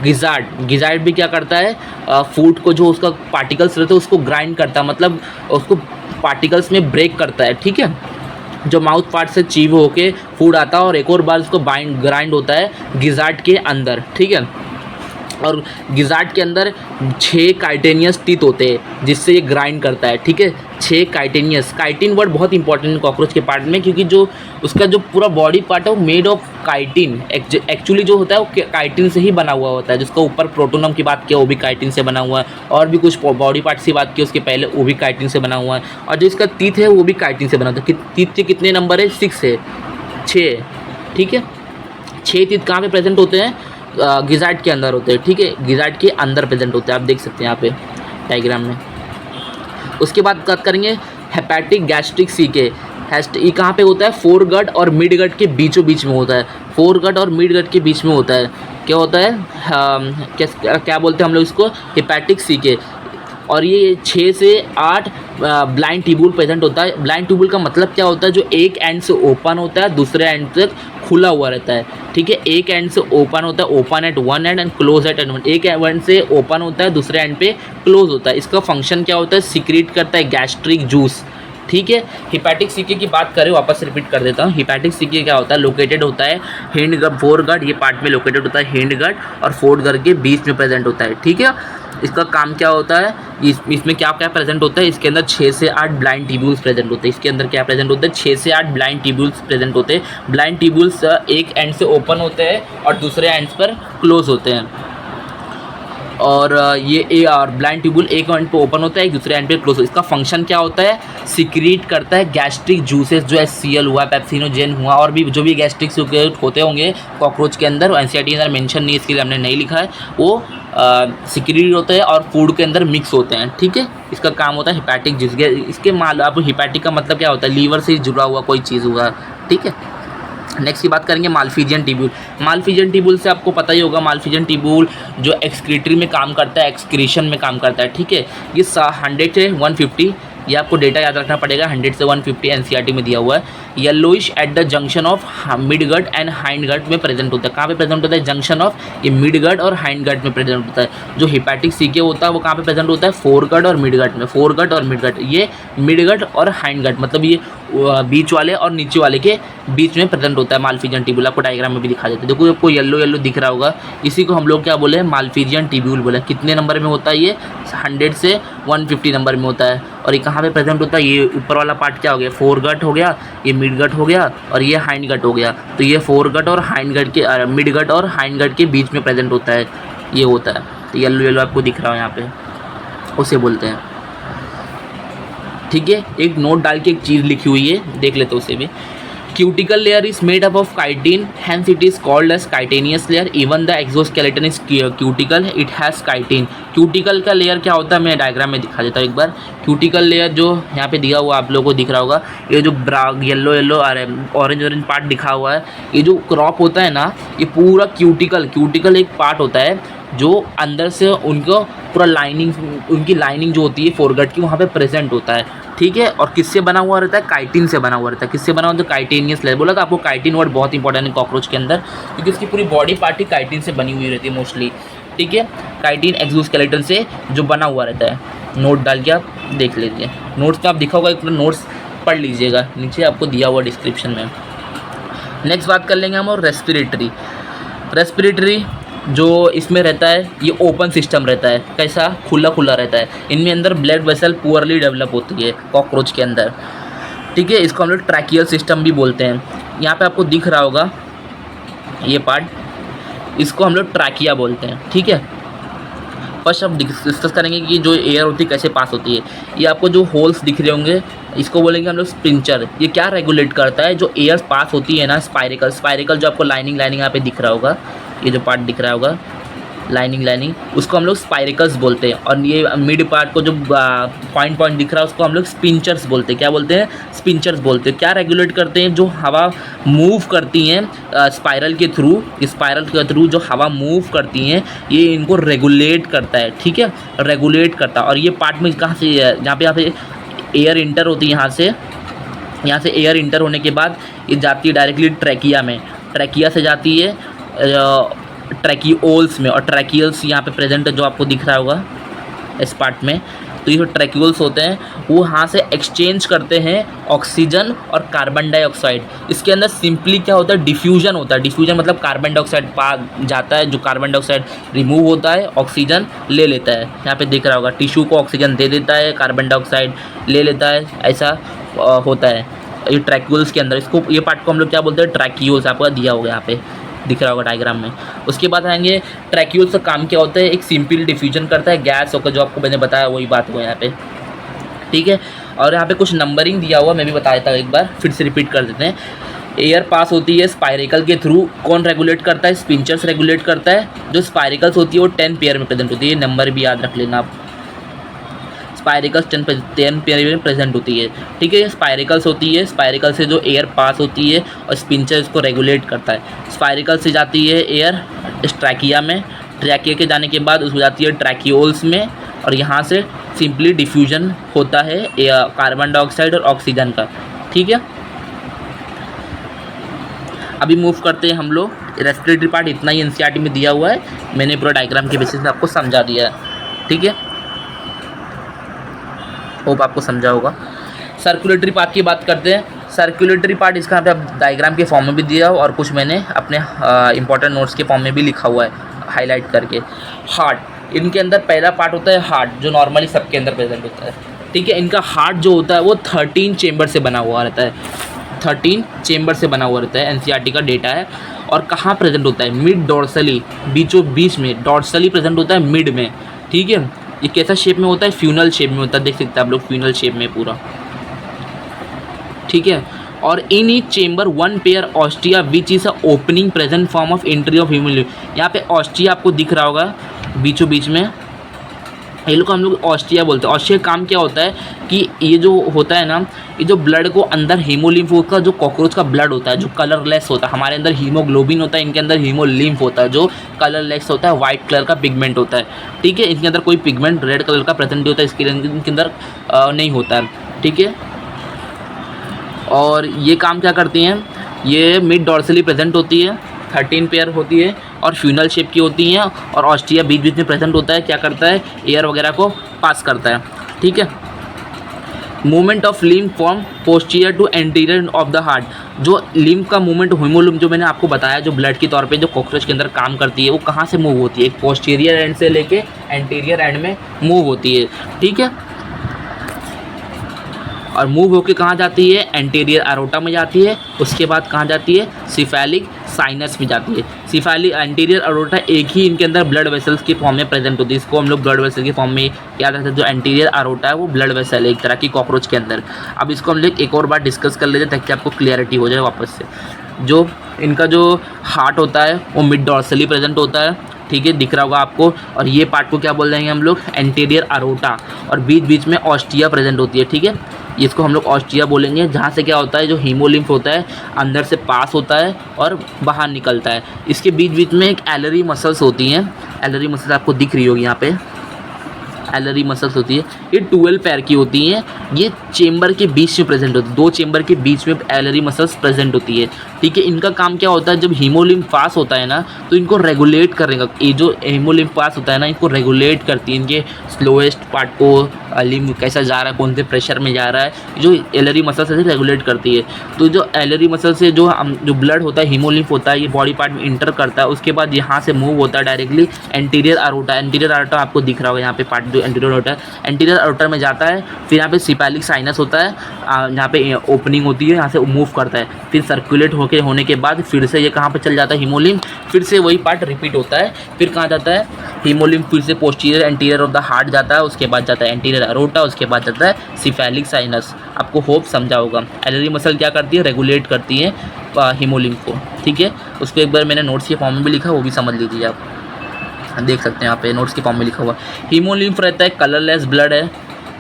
गिजार्ड। गिजार्ड भी क्या करता है, फूड को जो उसका पार्टिकल्स रहते हैं उसको ग्राइंड करता है, मतलब उसको पार्टिकल्स में ब्रेक करता है, ठीक है। जो माउथ पार्ट से चीव होके फूड आता है और एक और बार उसको ग्राइंड होता है गिजार्ड के अंदर, ठीक है। और गिजार्ड के अंदर 6 काइटेनियस टीथ होते हैं जिससे ये ग्राइंड करता है, ठीक है। 6 काइटेनियस, काइटिन वर्ड बहुत इंपॉर्टेंट है कॉकरोच के पार्ट में, क्योंकि जो उसका जो पूरा बॉडी पार्ट है वो मेड ऑफ काइटिन। एक्चुअली जो होता है वो काइटिन से ही बना हुआ होता है। जिसका ऊपर प्रोटोनम की बात किया वो भी काइटिन से बना हुआ है, और भी कुछ बॉडी पार्ट्स की बात की उसके पहले वो भी काइटिन से बना हुआ है, और जो इसका टीथ है वो भी काइटिन से बना होता है। टीथ के कितने नंबर है, 6 है, 6, ठीक है। 6 टीथ कहाँ पे प्रेजेंट होते हैं, गिजार्ड के अंदर होते हैं, ठीक है। गिजार्ड के अंदर प्रेजेंट होते हैं, आप देख सकते हैं यहाँ पे डायग्राम में। उसके बाद बात करेंगे हेपेटिक गैस्ट्रिक सीके। ये कहाँ पे होता है, फोरगट और मिडगट के बीचों बीच में होता है। फोरगट और मिडगट के बीच में होता है, क्या होता है, क्या बोलते हैं हम लोग इसको, हेपेटिक सीके। और ये 6 से 8 ब्लाइंड ट्यूबुल प्रेजेंट होता है। ब्लाइंड ट्यूबुल का मतलब क्या होता है, जो एक एंड से ओपन होता है दूसरे एंड तक खुला हुआ रहता है, ठीक है। एक एंड से ओपन होता है, open at one and and close eight and one. एक एंड से ओपन होता है, दूसरे एंड पे क्लोज होता है। इसका फंक्शन क्या होता है, सीक्रेट करता है गैस्ट्रिक जूस, ठीक है। हिपैटिक सीके की बात करें, वापस रिपीट कर देता हूँ। हिपैटिक सीके क्या होता है, लोकेटेड होता है हिंड गट, फोरगट ये पार्ट में लोकेटेड होता है, हिंड गट और फोरगट के बीच में प्रेजेंट होता है, ठीक है। इसका काम क्या होता है, इसमें क्या क्या प्रेजेंट होता है, इसके अंदर 6 से 8 ब्लाइंड ट्यूब्यूल्स प्रेजेंट होते हैं। इसके अंदर क्या प्रेजेंट होता है, 6 से 8 ब्लाइंड ट्यूब्यूल्स प्रेजेंट होते हैं। ब्लाइंड ट्यूब्यूल्स एक एंड से ओपन होते हैं और दूसरे एंड्स पर क्लोज होते हैं। और ये और ब्लाइंड ट्यूबुल एक एंड पे ओपन होता है, एक दूसरे एंड पे क्लोज होता है। इसका फंक्शन क्या होता है, सीक्रेट करता है गैस्ट्रिक जूसेस, जो HCl हुआ, पेप्सिनोजेन हुआ, और भी जो भी गैस्ट्रिक होते होंगे कॉकरोच के अंदर, एनसीईआरटी के अंदर मेंशन नहीं, इसके लिए हमने नहीं लिखा है, वो सीक्रेट होते हैं और फूड के अंदर मिक्स होते हैं, ठीक है। इसका काम होता है हिपैटिक जूस। इसके आप हिपैटिक का मतलब क्या होता है, लीवर से जुड़ा हुआ कोई चीज़ हुआ, ठीक है। नेक्स्ट की बात करेंगे मालफिजियन ट्यूब्यूल। मालफिजियन ट्यूब्यूल से आपको पता ही होगा, मालफिजियन ट्यूब्यूल जो एक्सक्रीटरी में काम करता है, एक्सक्रीशन में काम करता है, ठीक है। ये 100 से 150 ये आपको डेटा याद रखना पड़ेगा, 100 से 150 एनसीईआरटी में दिया हुआ है। Yellowish at the junction of mid gut and hind gut में प्रेजेंट होता है। कहाँ पे प्रेजेंट होता है? जंक्शन ऑफ ये मिड गट और हाइंड गट में प्रेजेंट होता है। जो हिपैटिक सीके होता है वो कहाँ पे प्रेजेंट होता है? फोर गट और मिड गट में। फोर गट और मिड गट, ये मिड गट और हाइंड गट मतलब ये बीच वाले और नीचे वाले के बीच में प्रेजेंट होता है मालफिजियन टिब्यूल। आपको डायग्राम में भी दिखा देते हैं, देखो आपको येलो येलो दिख रहा होगा, इसी को हम लोग क्या बोले? मालफिजियन टिब्यूल बोले। कितने नंबर में होता है ये? 100 से 150 नंबर में होता है। और ये कहाँ पे प्रेजेंट होता है? ये ऊपर वाला पार्ट क्या हो गया? फोर गट हो गया, ये मिड गट हो गया और ये हाइंड गट हो गया। तो ये फोर गट और हाइंड गट के मिड गट और हाइंड गट के बीच में प्रेजेंट होता है, ये होता है। तो येलो येलो आपको दिख रहा है यहाँ पे, उसे बोलते हैं। ठीक है, एक नोट डाल के एक चीज़ लिखी हुई है, देख लेते उसे भी। Cuticle layer is made up of chitin, hence it is called as chitinous layer. Even the exoskeleton is cuticle, it has chitin. Cuticle का लेयर क्या होता है मैं डायग्राम में दिखा देता हूँ एक बार। क्यूटिकल लेयर जो यहाँ पे दिया हुआ आप लोगों को दिख रहा होगा, ये जो yellow yellow orange orange part दिखा हुआ है, ये जो क्रॉप होता है ना, ये पूरा क्यूटिकल एक पार्ट होता है जो अंदर से उनको पूरा लाइनिंग, उनकी लाइनिंग जो होती है फोरगट की, वहाँ पे प्रेजेंट होता है। ठीक है, और किससे बना हुआ रहता है? काइटिन से बना हुआ रहता है। किससे बना हुआ? तो काइटेनियस लेयर। बोला था आपको काइटिन वर्ड बहुत इंपॉर्टेंट है कॉकरोच के अंदर, क्योंकि उसकी पूरी बॉडी पार्ट ही काइटिन से बनी हुई रहती है मोस्टली। ठीक है, काइटिन एक्सोस्केलेटन से जो बना हुआ रहता है। नोट डाल के आप देख लीजिए, नोट्स में आप दिखा होगा, एक नोट्स पढ़ लीजिएगा, नीचे आपको दिया हुआ डिस्क्रिप्शन में। नेक्स्ट बात कर लेंगे हम और रेस्पिरेटरी जो इसमें रहता है, ये ओपन सिस्टम रहता है। कैसा? खुला रहता है। इनमें अंदर ब्लड वेसल पुअरली डेवलप होती है कॉकरोच के अंदर। ठीक है, इसको हम लोग ट्रैकियल सिस्टम भी बोलते हैं। यहाँ पे आपको दिख रहा होगा ये पार्ट, इसको हम लोग ट्रैकिया बोलते हैं। ठीक है, फर्स्ट अब डिस्कस करेंगे कि जो एयर होती है कैसे पास होती है। ये आपको जो होल्स दिख रहे होंगे, इसको बोलेंगे हम लोग स्पिंचर। ये क्या रेगुलेट करता है? जो एयर पास होती है ना, स्पाइरिकल जो आपको लाइनिंग यहाँ पे दिख रहा होगा, ये जो पार्ट दिख रहा होगा लाइनिंग, उसको हम लोग स्पाइरिकल्स बोलते हैं। और ये मिड पार्ट को जो पॉइंट दिख रहा है, उसको हम लोग स्पिंचर्स बोलते हैं। क्या बोलते हैं? स्पिंचर्स बोलते हैं। क्या रेगुलेट करते हैं? जो हवा मूव करती हैं स्पाइरल के थ्रू जो हवा मूव करती हैं, ये इनको रेगुलेट करता है। ठीक है, रेगुलेट करता है। और ये पार्ट में कहाँ से? यहाँ पे एयर इंटर होती है, यहाँ से एयर इंटर होने के बाद ये जाती है डायरेक्टली ट्रैकिया में। ट्रैकिया से जाती है ट्रैकियोल्स में, और ट्रैकियल्स यहाँ पे प्रेजेंट है जो आपको दिख रहा होगा इस पार्ट में। तो ये जो ट्रैकियोल्स होते हैं वो यहाँ से एक्सचेंज करते हैं ऑक्सीजन और कार्बन डाइऑक्साइड। इसके अंदर सिंपली क्या होता है? डिफ्यूजन होता है। डिफ्यूजन मतलब कार्बन डाइऑक्साइड पास जाता है, जो कार्बन डाइऑक्साइड रिमूव होता है, ऑक्सीजन ले लेता है। यहाँ पे दिख रहा होगा, टिश्यू को ऑक्सीजन दे देता है, कार्बन डाइऑक्साइड ले लेता है, ऐसा होता है ये ट्रैकियोल्स के अंदर। इसको, ये पार्ट को हम लोग क्या बोलते हैं? ट्रैकियोल्स। आपको दिया होगा यहाँ पे, दिख रहा होगा डायग्राम में। उसके बाद आएंगे ट्रैकियोल्स का काम क्या होता है? एक सिंपल डिफ्यूजन करता है गैस होकर, जो आपको मैंने बताया वही बात हुआ यहाँ पे। ठीक है, और यहाँ पे कुछ नंबरिंग दिया हुआ, मैं भी बता देता हूँ एक बार, फिर से रिपीट कर देते हैं। एयर पास होती है स्पाइरिकल के थ्रू, कौन रेगुलेट करता है? स्पिंचर्स रेगुलेट करता है। जो स्पाइरिकल्स होती है वो 10 पेयर में प्रेजेंट होती है। ये नंबर भी याद रख लेना आप, स्पाइरिकल्स 10 पेयर में प्रेजेंट होती है। ठीक है, स्पाइरिकल्स होती है, स्पाइरिकल से जो एयर पास होती है और स्पिंचर इसको रेगुलेट करता है। स्पाइरिकल से जाती है एयर इस ट्रैकिया में, ट्रैकिया के जाने के बाद उसको जाती है ट्रैकियोल्स में, और यहाँ से सिंपली डिफ्यूजन होता है कार्बन डाइऑक्साइड और ऑक्सीजन का। ठीक है, अभी मूव करते हैं हम लोग। रेस्पिरेटरी पार्ट इतना ही एनसीईआरटी में दिया हुआ है, मैंने पूरा डायग्राम के बेसिस पे आपको समझा दिया है। ठीक है, होप आपको समझा होगा। सर्कुलेटरी पार्ट की बात करते हैं। सर्कुलेटरी पार्ट इसका यहाँ पे डायग्राम के फॉर्म में भी दिया और कुछ मैंने अपने इंपॉर्टेंट नोट्स के फॉर्म में भी लिखा हुआ है हाईलाइट करके। हार्ट, इनके अंदर पहला पार्ट होता है हार्ट, जो नॉर्मली सबके अंदर प्रेजेंट होता है। ठीक है, इनका हार्ट जो होता है वो 13 चेम्बर से बना हुआ रहता है। 13 चेम्बर से बना हुआ रहता है, एनसीईआरटी का डेटा है। और कहाँ प्रेजेंट होता है? मिड डॉर्सली, बीचों बीच में डॉर्सली प्रेजेंट होता है, मिड में। ठीक है, ये कैसा शेप में होता है? फ्यूनल शेप में होता है, देख सकते हैं आप लोग, फ्यूनल शेप में पूरा। ठीक है, और in each chamber one pair ostia which is a opening present form of entry of human live. यहाँ पे ऑस्टिया आपको दिख रहा होगा बीचों बीच में, ये लोग को हम लोग ऑस्ट्रिया बोलते हैं। ऑस्ट्रिया काम क्या होता है कि ये जो होता है ना, ये जो ब्लड को अंदर हीमोलिम्फ का जो कॉकरोच का ब्लड होता है जो कलरलेस होता है, हमारे अंदर हीमोग्लोबिन होता है, इनके अंदर हीमोलिम्फ होता है जो कलरलेस होता है, वाइट कलर का पिगमेंट होता है। ठीक है, इनके अंदर कोई पिगमेंट रेड कलर का प्रेजेंट होता है, इसके इनके अंदर नहीं होता है। ठीक है, और ये काम क्या करती हैं, ये मिड डॉर्सली प्रेजेंट होती है, 13 पेयर होती है और फ्यूनल शेप की होती हैं, और ऑस्ट्रिया बीच बीच में प्रेजेंट होता है, क्या करता है, एयर वगैरह को पास करता है। ठीक है, movement of lymph from posterior to anterior of the heart, जो लिम्फ का मूवमेंट हीमोलिम्फ जो मैंने आपको बताया जो ब्लड के तौर पे जो कॉकरोच के अंदर काम करती है, वो कहाँ से मूव होती है, पोस्टीरियर एंड से लेके एंटीरियर एंड में मूव होती है। ठीक है, और मूव होकर कहाँ जाती है, एंटीरियर अरोटा में जाती है, उसके बाद कहाँ जाती है, सिफेलिक साइनस में जाती है। सिफेलिक एंटीरियर अरोटा एक ही इनके अंदर ब्लड वेसल्स की फॉर्म में प्रेजेंट होती है, इसको हम लोग ब्लड वेसल की फॉर्म में याद रखते हैं। जो एंटीरियर अरोटा है वो ब्लड वेसल है एक तरह की कॉकरोच के अंदर। अब इसको हम लोग एक और बार डिस्कस कर लेते हैं ताकि आपको क्लियरिटी हो जाए वापस से। जो इनका जो हार्ट होता है वो मिड डॉर्सली प्रेजेंट होता है, ठीक है, दिख रहा होगा आपको, और ये पार्ट को क्या बोल देंगे हम लोग, एंटीरियर अरोटा, और बीच बीच में ऑस्ट्रिया प्रेजेंट होती है। ठीक है, इसको हम लोग ऑस्ट्रिया बोलेंगे, जहाँ से क्या होता है, जो हीमोलिम्फ होता है अंदर से पास होता है और बाहर निकलता है। इसके बीच बीच में एक एलरी मसल्स होती हैं, एलरी मसल्स आपको दिख रही होगी यहाँ पे, एलरी मसल्स होती है, ये 12 पैर की होती हैं, ये चेम्बर के बीच में प्रेजेंट होती है, 2 चेम्बर के बीच में एलरी मसल्स प्रेजेंट होती है। ठीक है, इनका काम क्या होता है, जब हीमोलिम्फ पास होता है ना तो इनको रेगुलेट करने का, ये जो हीमोलिम्फ पास होता है ना इनको रेगुलेट करती है, इनके स्लोएस्ट पार्ट को, लिम्फ कैसा जा रहा है, कौन से प्रेशर में जा रहा है, जो एलरी मसल से रेगुलेट करती है। तो जो एलरी मसल से जो ब्लड होता है, हीमोलिम्फ होता है, ये बॉडी पार्ट में इंटर करता है, उसके बाद यहाँ से मूव होता है directly anterior aorta. Anterior aorta आपको दिख रहा होगा यहाँ पे पार्ट, जो एंटीरियर अरोटा है, एंटीरियर अरोटा में जाता है, फिर यहाँ पे सिफेलिक साइनस होता है, यहाँ पे ओपनिंग होती है, यहाँ से मूव करता है, फिर सर्कुलेट होने के बाद फिर से ये कहाँ पे चल जाता है, हीमोलिम्फ, फिर से वही पार्ट रिपीट होता है, फिर कहाँ जाता है, हीमोलिम्फ फिर से posterior anterior of the heart जाता है, उसके बाद जाता है एंटीरियर अरोटा, उसके बाद जाता है सिफेलिक साइनस। आपको होप समझा होगा। एलरी मसल क्या करती है, रेगुलेट करती है हीमोलिम्फ को। ठीक है, उसको एक बार मैंने नोट्स के फॉर्म में भी लिखा, वो भी समझ लीजिए, आप देख सकते हैं यहाँ पे नोट्स के फॉर्म में लिखा हुआ। हीमोलिम्फ रहता है, कलरलेस ब्लड है,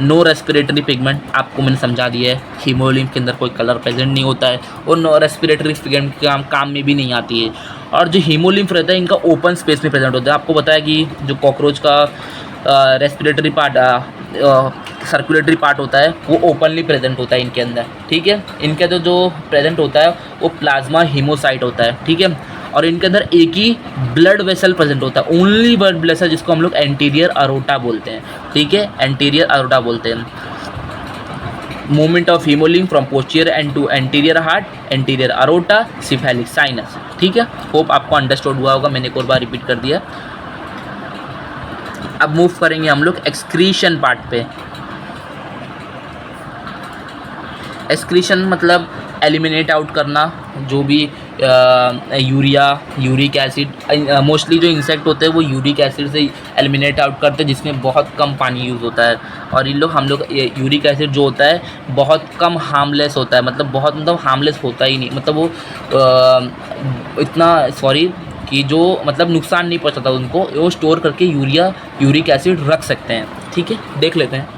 नो रेस्पिरेटरी पिगमेंट, आपको मैंने समझा दिया है, हीमोलिम्फ के अंदर कोई कलर प्रेजेंट नहीं होता है, और नो रेस्पिरेटरी पिगमेंट काम में भी नहीं आती है। और जो हीमोलिम्फ रहता है इनका ओपन स्पेस में प्रेजेंट होता है। आपको बताया कि जो कॉकरोच का रेस्पिरेटरी पार्ट, सर्कुलेटरी पार्ट होता है वो ओपनली प्रेजेंट होता है इनके अंदर। ठीक है, इनके अंदर जो प्रेजेंट होता है वो प्लाज्मा हीमोसाइट होता है। ठीक है, और इनके अंदर एक ही ब्लड वेसल प्रेजेंट होता है, ओनली ब्लड वेसल, जिसको हम लोग एंटीरियर अरोटा बोलते हैं। ठीक है, एंटीरियर अरोटा बोलते हैं। Movement of haemolymph from posterior end to anterior heart, anterior aorta, cephalic sinus. ठीक है, होप आपको अंडरस्टूड हुआ होगा, मैंने एक और बार रिपीट कर दिया। अब मूव करेंगे हम लोग एक्सक्रीशन पार्ट पे। एक्सक्रीशन मतलब एलिमिनेट आउट करना, जो भी यूरिया, यूरिक एसिड, मोस्टली जो इंसेक्ट होते हैं वो यूरिक एसिड से एलिमिनेट आउट करते हैं, जिसमें बहुत कम पानी यूज़ होता है। और इन लोग, हम लोग यूरिक एसिड जो होता है बहुत कम हार्मलेस होता है, मतलब हार्मलेस होता ही नहीं, मतलब वो इतना कि जो मतलब नुकसान नहीं पहुंचाता उनको, वो स्टोर करके यूरिक एसिड रख सकते हैं। ठीक है, देख लेते हैं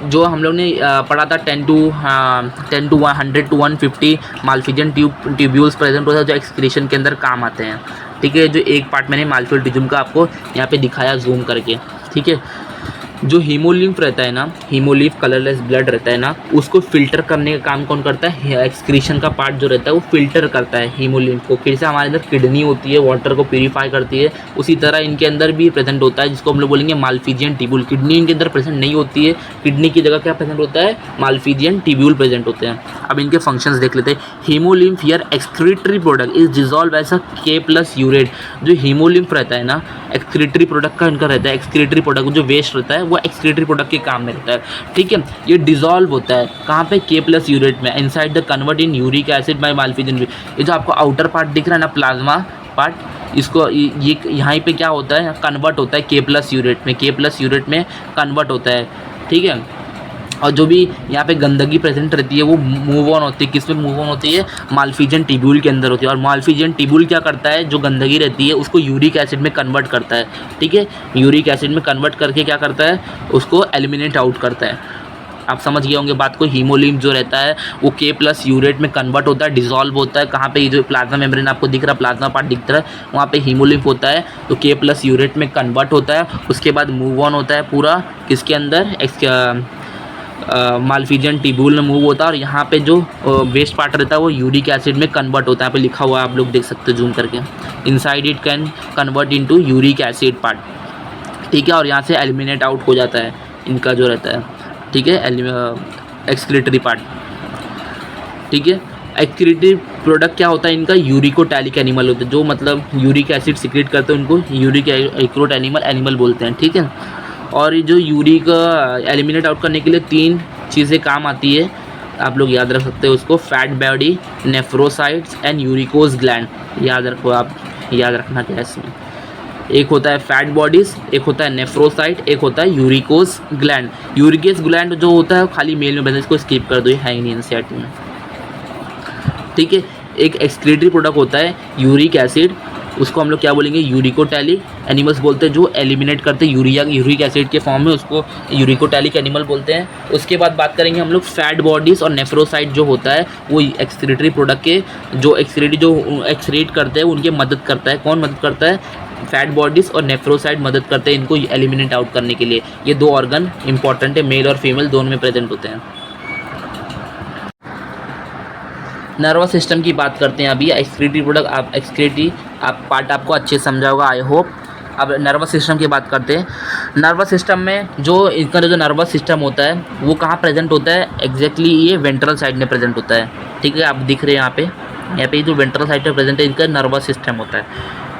जो हम लोग ने पढ़ा था 10 to 100 to 150 Malpighian tubules present होता है जो एक्सक्रीशन के अंदर काम आते हैं। ठीक है, जो एक पार्ट मैंने माल्फिल ट्यूब्यूल का आपको यहाँ पे दिखाया जूम करके। ठीक है, जो हीमोलिम्फ रहता है ना, हीमोलिम्फ कलरलेस ब्लड रहता है ना, उसको फिल्टर करने का काम कौन करता है, एक्सक्रीशन का पार्ट जो रहता है वो फिल्टर करता है हीमोलिम्फ को। फिर से हमारे अंदर किडनी होती है, वाटर को प्यूरीफाई करती है, उसी तरह इनके अंदर भी प्रेजेंट होता है, जिसको हम लोग बोलेंगे माल्फिजियन ट्यूब्यूल। किडनी इनके अंदर प्रेजेंट नहीं होती है, किडनी की जगह क्या प्रेजेंट होता है, माल्फिजियन ट्यूब्यूल प्रेजेंट होते हैं। अब इनके फंक्शंस देख लेते हैं। Haemolymph here excretory product is dissolve as a K+ urate. जो हीमोलिम्फ रहता है ना, एक्सक्रीटरी प्रोडक्ट का इनका रहता है, एक्सक्रीटरी प्रोडक्ट जो वेस्ट रहता है वो एक्सक्रीटरी प्रोडक्ट के काम में रहता है। ठीक है, ये डिजॉल्व होता है कहाँ पे, K+ यूरेट में, inside the convert in uric acid by Malpighian. ये जो आपको आउटर पार्ट दिख रहा है ना, प्लाज्मा पार्ट, इसको ये यहाँ पे क्या होता है, कन्वर्ट होता है K+ यूरेट में, K+ यूरेट में कन्वर्ट होता है। ठीक है, और जो भी यहाँ पे गंदगी प्रेजेंट रहती है वो मूव ऑन होती है, किस में मूव ऑन होती है, माल्फिजियन टिब्यूल के अंदर होती है। और माल्फिजियन टिब्यूल क्या करता है, जो गंदगी रहती है उसको यूरिक एसिड में कन्वर्ट करता है, ठीक है। यूरिक एसिड में कन्वर्ट करके क्या करता है, उसको एलिमिनेट आउट करता है। आप समझ गए होंगे बात को। हीमोलिम्फ जो रहता है वो K+ यूरेट में कन्वर्ट होता है, डिसॉल्व होता है। कहाँ पे, ये जो प्लाज्मा मेम्ब्रेन आपको दिख रहा है, प्लाज्मा पार्ट दिख रहा है, वहाँ पे हीमोलिम्फ होता है, तो K+ यूरेट में कन्वर्ट होता है। उसके बाद मूव ऑन होता है पूरा किसके अंदर, माल्फिजियन टिब्यूल में मूव होता है। और यहाँ पे जो वेस्ट पार्ट रहता है वो यूरिक एसिड में कन्वर्ट होता है। यहाँ पे लिखा हुआ है, आप लोग देख सकते हो जूम करके, inside it can convert into uric acid part, ठीक है। और यहाँ से एलिमिनेट आउट हो जाता है इनका जो रहता है, ठीक है, एक्सक्रीटरी पार्ट, ठीक है। एक्सक्रीटरी प्रोडक्ट क्या होता है इनका, यूरिकोटैलिक एनिमल होते हैं, जो मतलब यूरिक एसिड सिक्रेट करते हैं उनको यूरिक एक्रोट एनिमल बोलते हैं, ठीक है। और ये जो यूरिक एलिमिनेट आउट करने के लिए 3 चीज़ें काम आती है, आप लोग याद रख सकते हो उसको, fat body, nephrocytes and uricose gland. याद रखो आप, याद रखना क्या है इसमें, एक होता है फैट बॉडीज़, एक होता है नेफ्रोसाइट, एक होता है यूरिकोज ग्लैंड। यूरिकोज ग्लैंड जो होता है खाली मेल में बनता है, इसको स्किप कर दो, ये है ही नहीं एनसीईआरटी में, ठीक है। एक एक्सक्रीटरी प्रोडक्ट होता है यूरिक एसिड, उसको हम लोग क्या बोलेंगे, यूरिकोटैलिक एनिमल्स बोलते हैं, जो एलिमिनेट करते हैं यूरिक एसिड के फॉर्म में, उसको यूरिकोटैलिक एनिमल बोलते हैं। उसके बाद बात करेंगे हम लोग फैट बॉडीज़ और नेफ्रोसाइट जो होता है वो एक्सक्रीटरी प्रोडक्ट के जो एक्सक्रीट करते हैं उनकी मदद करता है। कौन मदद करता है, फैट बॉडीज़ और नेफ्रोसाइट मदद करते हैं इनको एलिमिनेट आउट करने के लिए। ये 2 ऑर्गन इंपॉर्टेंट है, मेल और फीमेल दोनों में प्रेजेंट होते हैं। नर्वस सिस्टम की बात करते हैं अभी। एक्सक्रीटरी प्रोडक्ट, एक्सक्रीटरी पार्ट आपको अच्छे से समझा होगा, आई होप। अब नर्वस सिस्टम की बात करते हैं। नर्वस सिस्टम में जो इनका जो नर्वस सिस्टम होता है वो कहाँ प्रेजेंट होता है, एग्जैक्टली ये वेंट्रल साइड में प्रेजेंट होता है, ठीक है। आप दिख रहे हैं यहाँ पे जो वेंट्रल साइड में प्रेजेंट है इनका नर्वस सिस्टम होता है,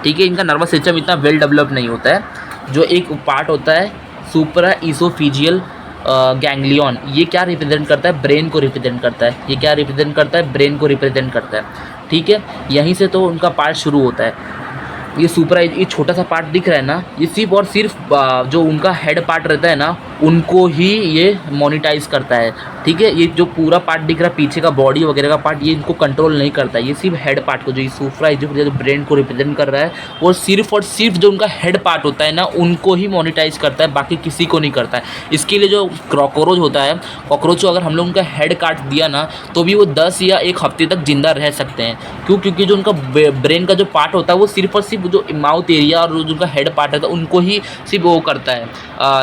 ठीक है। इनका नर्वस सिस्टम इतना वेल डेवलप नहीं होता है। जो एक पार्ट होता है सुपरा ईसोफिजियल गैंग्लियन, ये क्या रिप्रेजेंट करता है, ब्रेन को रिप्रेजेंट करता है। ये क्या रिप्रेजेंट करता है, ब्रेन को रिप्रेजेंट करता है, ठीक है। यहीं से तो उनका पार्ट शुरू होता है। ये सुपरा, ये छोटा सा पार्ट दिख रहा है ना, ये सिर्फ और सिर्फ जो उनका हेड पार्ट रहता है ना उनको ही ये मोनिटाइज करता है, ठीक है। ये जो पूरा पार्ट दिख रहा है पीछे का बॉडी वगैरह का पार्ट, ये इनको कंट्रोल नहीं करता है। ये सिर्फ हेड पार्ट को, जो ये सुपरा जो ब्रेन को रिप्रेजेंट कर रहा है, वो सिर्फ और सिर्फ जो उनका हेड पार्ट होता है ना उनको ही मोनिटाइज करता है, बाकी किसी को नहीं करता है। इसके लिए जो कॉकरोच होता है, कॉकरोच को अगर हम लोग उनका हेड काट दिया ना तो भी वो 10 या 1 हफ्ते तक जिंदा रह सकते हैं। क्यों, क्योंकि जो उनका ब्रेन का जो पार्ट होता है वो सिर्फ और सिर्फ जो माउथ एरिया और जो उनका हेड पार्ट है उनको ही सिर्फ वो करता है,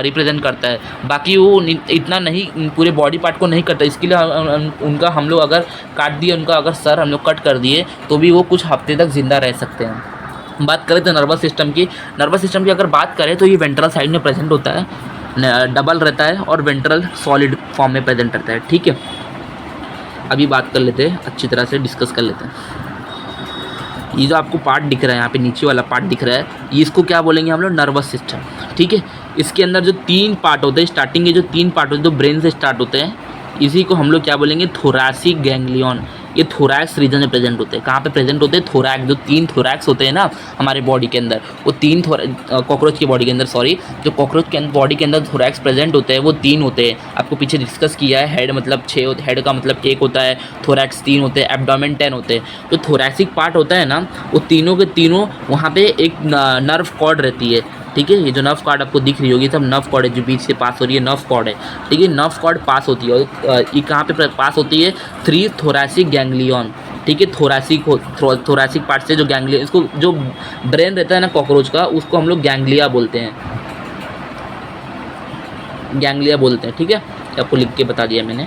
रिप्रेजेंट करता है, बाकी वो इतना नहीं, पूरे बॉडी पार्ट को नहीं करता। इसके लिए उनका हम लोग अगर काट दिए, उनका अगर सर हम लोग कट कर दिए तो भी वो कुछ हफ्ते तक ज़िंदा रह सकते हैं। बात करें तो नर्वस सिस्टम की, अगर बात करें तो ये वेंट्रल साइड में प्रेजेंट होता है, डबल रहता है और वेंट्रल सॉलिड फॉर्म में प्रेजेंट रहता है, ठीक है। अभी बात कर लेते हैं, अच्छी तरह से डिस्कस कर लेते हैं। ये जो आपको पार्ट दिख रहा है, यहाँ पे नीचे वाला पार्ट दिख रहा है, ये इसको क्या बोलेंगे हम लोग, नर्वस सिस्टम, ठीक है। इसके अंदर जो 3 पार्ट होते हैं, स्टार्टिंग के जो 3 पार्ट होते हैं जो ब्रेन से स्टार्ट होते हैं, इसी को हम लोग क्या बोलेंगे, थोरैसिक गैंग्लियन। ये थोरैक्स रीजन में प्रेजेंट होते हैं। कहाँ पे प्रेजेंट होते हैं, थोरैक्स, जो 3 थोरैक्स होते हैं ना हमारे बॉडी के अंदर, वो 3 कॉकरोच की बॉडी के अंदर, जो कॉकरोच के बॉडी के अंदर थोरैक्स प्रेजेंट होते हैं वो 3 होते हैं। आपको पीछे डिस्कस किया है, हेड मतलब 6, हेड का मतलब 1 होता है, थोरैक्स 3 होते हैं, एब्डोमेन 10 होते हैं। जो थोरैसिक पार्ट होता है ना वो तीनों के तीनों वहाँ पे एक नर्व कॉर्ड रहती है, ठीक है। ये जो नर्व कॉर्ड आपको दिख रही होगी सब नर्व कॉर्ड है, जो बीच से पास हो रही है नर्व कॉर्ड है, ठीक है। नर्व कॉर्ड पास होती है और ये कहाँ पे पास होती है, 3 थोरैसिक गैंग्लियन, ठीक है। थोरैसिक पार्ट से जो गैंग्लियन, इसको जो ब्रेन रहता है ना कॉकरोच का, उसको हम लोग गैंग्लिया बोलते हैं, ठीक है। आपको लिख के बता दिया मैंने,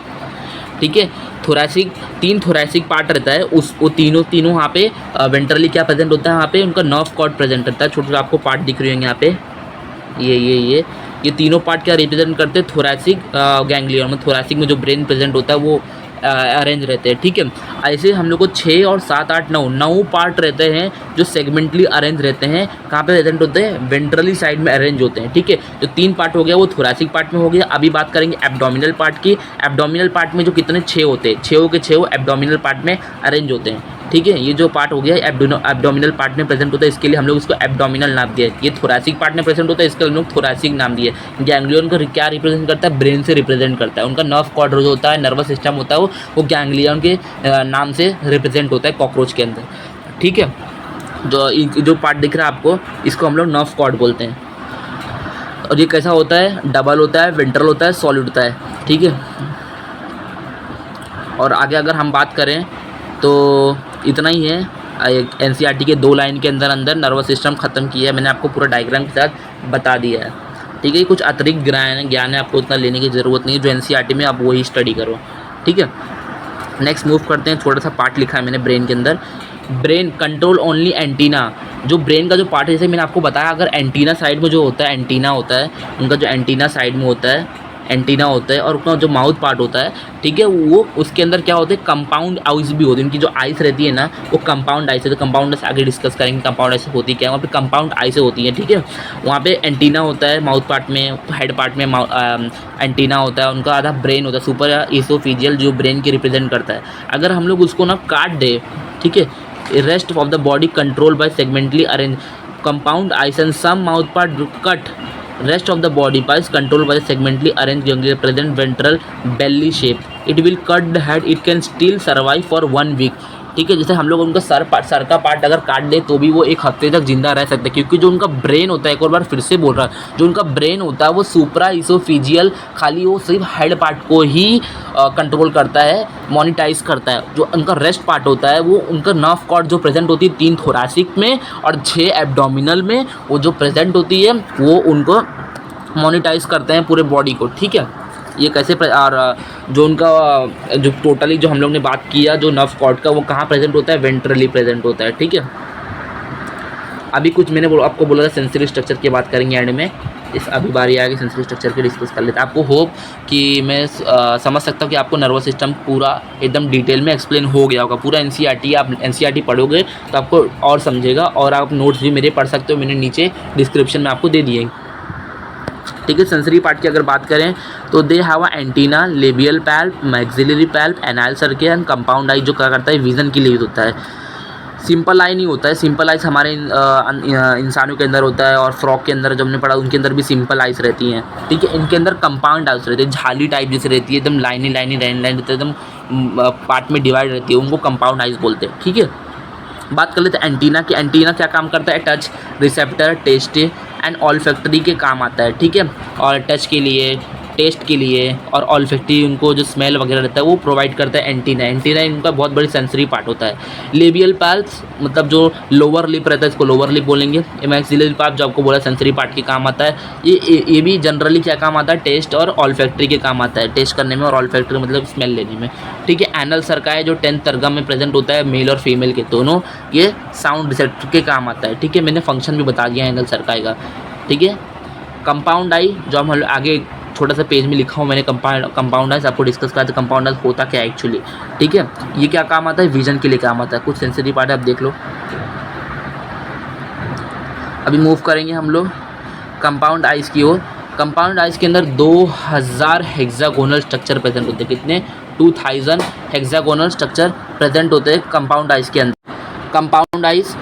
ठीक है। 3 थोरैसिक पार्ट रहता है, वो तीनों वहाँ पे वेंट्रली क्या प्रेजेंट होता है, वहाँ पे उनका नर्व कॉर्ड प्रेजेंट रहता है। छोटे आपको पार्ट दिख रहे होंगे यहाँ पे, ये तीनों पार्ट क्या रिप्रेजेंट करते हैं, थोरैसिक गैंग्लियन में। थोरैसिक में जो ब्रेन प्रेजेंट होता है वो अरेंज रहते हैं, ठीक है। ऐसे हम लोग को 6 और 7, 8, 9 पार्ट रहते हैं जो सेगमेंटली अरेंज रहते हैं। कहाँ पे प्रेजेंट होते हैं, वेंट्रली साइड में अरेंज होते हैं, ठीक है। जो 3 पार्ट हो गया वो थोरैसिक पार्ट में हो गया। अभी बात करेंगे एब्डोमिनल पार्ट की। एब्डोमिनल पार्ट में जो कितने 6 होते हैं, 6 के 6 एब्डोमिनल पार्ट में अरेंज होते हैं, ठीक है। ये जो पार्ट हो गया एब्डोमिनल पार्ट में प्रेजेंट होता है, इसके लिए हम लोग इसको एब्डोमिनल नाम दिया है। ये थोरैसिक पार्ट में प्रेजेंट होता है, इसके हम लोग थोरैसिक नाम दिए। गैंग्लियन का क्या रिप्रेजेंट करता है, ब्रेन से रिप्रेजेंट करता है। उनका नर्व कॉर्ड जो होता है, नर्वस सिस्टम होता है, वो गैंग्लियन के नाम से रिप्रेजेंट होता है कॉकरोच के अंदर, ठीक है। जो पार्ट दिख रहा है आपको, इसको हम लोग नर्व कॉर्ड बोलते हैं। और ये कैसा होता है, डबल होता है, वेंट्रल होता है, सॉलिड होता है, ठीक है। और आगे अगर हम बात करें तो इतना ही है। एनसीईआरटी के 2 लाइन के अंदर नर्वस सिस्टम ख़त्म किया है, मैंने आपको पूरा डायग्राम के साथ बता दिया है, ठीक है। कुछ अतिरिक्त ज्ञान है, आपको उतना लेने की ज़रूरत नहीं है। जो एनसीईआरटी में आप वही स्टडी करो, ठीक है। नेक्स्ट मूव करते हैं। छोटा सा पार्ट लिखा है मैंने ब्रेन के अंदर, ब्रेन कंट्रोल ओनली एंटीना। जो ब्रेन का जो पार्ट है, जैसे मैंने आपको बताया, अगर एंटीना साइड में जो होता है, एंटीना होता है उनका, जो एंटीना साइड में होता है, एंटीना होता है, और उनका जो माउथ पार्ट होता है, ठीक है, वो उसके अंदर क्या होते हैं, कंपाउंड आइज भी होती है। उनकी जो आइस रहती है ना, वो कंपाउंड आइस है। तो कंपाउंड आइस आगे डिस्कस करेंगे, कंपाउंड आइस होती क्या है, वहाँ पे कंपाउंड आइस होती है, ठीक है। वहाँ पे एंटीना होता है माउथ पार्ट में, हेड पार्ट में एंटीना होता है, उनका आधा ब्रेन होता है, सुपर इसोफेजियल, जो ब्रेन की रिप्रेजेंट करता है। अगर हम लोग उसको ना काट दे, ठीक है, rest of the body control by segmentally arrange compound eyes and some mouth part cut, rest of the body parts controlled by the segmentally arranged ganglia present ventral belly shape. It will cut the head. It can still survive for 1 week. ठीक है। जैसे हम लोग उनका sir का part अगर काट दे तो भी वो 1 हफ्ते तक जिंदा रह सकते हैं, क्योंकि जो उनका ब्रेन होता है, एक और बार फिर से बोल रहा है, जो उनका ब्रेन होता है वो सुप्रा इसोफिजियल, खाली वो सिर्फ हेड पार्ट को ही कंट्रोल करता है, मॉनिटाइज करता है। जो उनका रेस्ट पार्ट होता है, वो उनका नर्व कॉर्ड जो प्रेजेंट होती है 3 थोरैसिक में और 6 एब्डोमिनल में, वो जो प्रेजेंट होती है वो उनको मॉनिटाइज करते हैं पूरे बॉडी को, ठीक है। ये कैसे और जो उनका जो टोटली जो हम लोग ने बात किया, जो नर्व कॉर्ड का, वो कहाँ प्रेजेंट होता है, वेंट्रली प्रेजेंट होता है, ठीक है। अभी कुछ मैंने आपको बोला था सेंसरी स्ट्रक्चर की बात करेंगे एंड में। इस अभी बारी आएगी सेंसरी स्ट्रक्चर की डिस्कस कर लेते हैं। आपको होप कि मैं समझ सकता हूँ कि आपको नर्वस सिस्टम पूरा एकदम डिटेल में एक्सप्लेन हो गया होगा। पूरा एनसीईआरटी, आप एनसीईआरटी पढ़ोगे तो आपको और समझेगा, और आप नोट्स भी मेरे पढ़ सकते हो, मैंने नीचे डिस्क्रिप्शन में आपको दे दिए, ठीक है। सेंसरी पार्ट की अगर बात करें तो they have a antenna, labial palp, maxillary palp, anal circle and compound eye, जो क्या करता है, विजन के लिए यूज होता है। सिंपल आई नहीं होता है, सिंपल आइज हमारे इंसानों के अंदर होता है, और फ्रॉक के अंदर जब हमने पढ़ा उनके अंदर भी सिंपल आइज रहती हैं, ठीक है। इनके अंदर कंपाउंड आइज रहती है, झाली टाइप जैसे रहती है, एकदम लाइन रहती है, एकदम पार्ट में डिवाइड रहती है, उनको कंपाउंड आइज बोलते हैं, ठीक है। बात कर लेते हैं एंटीना की। एंटीना क्या काम करता है, touch, receptor, taste and olfactory के काम आता है, ठीक है। और टच के लिए, टेस्ट के लिए और ऑल्फैक्टरी, उनको जो स्मेल वगैरह रहता है वो प्रोवाइड करता है एंटीना। एंटीना इनका बहुत बड़ी सेंसरी पार्ट होता है। लेबियल पैल्स मतलब जो लोअर लिप रहता है, इसको लोअर लिप बोलेंगे। मैक्सिलरी पार्ट जो आपको बोला सेंसरी पार्ट के काम आता है, ये भी जनरली क्या काम आता है, टेस्ट और ऑल्फैक्टरी के काम आता है, टेस्ट करने में और ऑल्फैक्टरी मतलब स्मेल लेने में, ठीक है। एनल सर्काई जो 10th तरगम में प्रेजेंट होता है, मेल और फीमेल के दोनों, ये साउंड रिसेप्टर के काम आता है, ठीक है। मैंने फंक्शन भी बता दिया है एनल सर्काई का, ठीक है। कंपाउंड आई जो हम आगे छोटा सा पेज में लिखा हूँ मैंने, कंपाउंड आइज आपको डिस्कस करा था कंपाउंड आइज होता क्या है एक्चुअली, ठीक है। ये क्या काम आता है, विजन के लिए काम आता है। कुछ सेंसिटिव पार्ट है, आप देख लो। अभी मूव करेंगे हम लोग कंपाउंड आइज की ओर। कंपाउंड आइज के अंदर 2000 हेक्सागोनल स्ट्रक्चर प्रेजेंट होते हैं। कितने, 2000 हेक्सागोनल स्ट्रक्चर प्रेजेंट होते हैं कंपाउंड आइज के अंदर। कंपाउंड आइज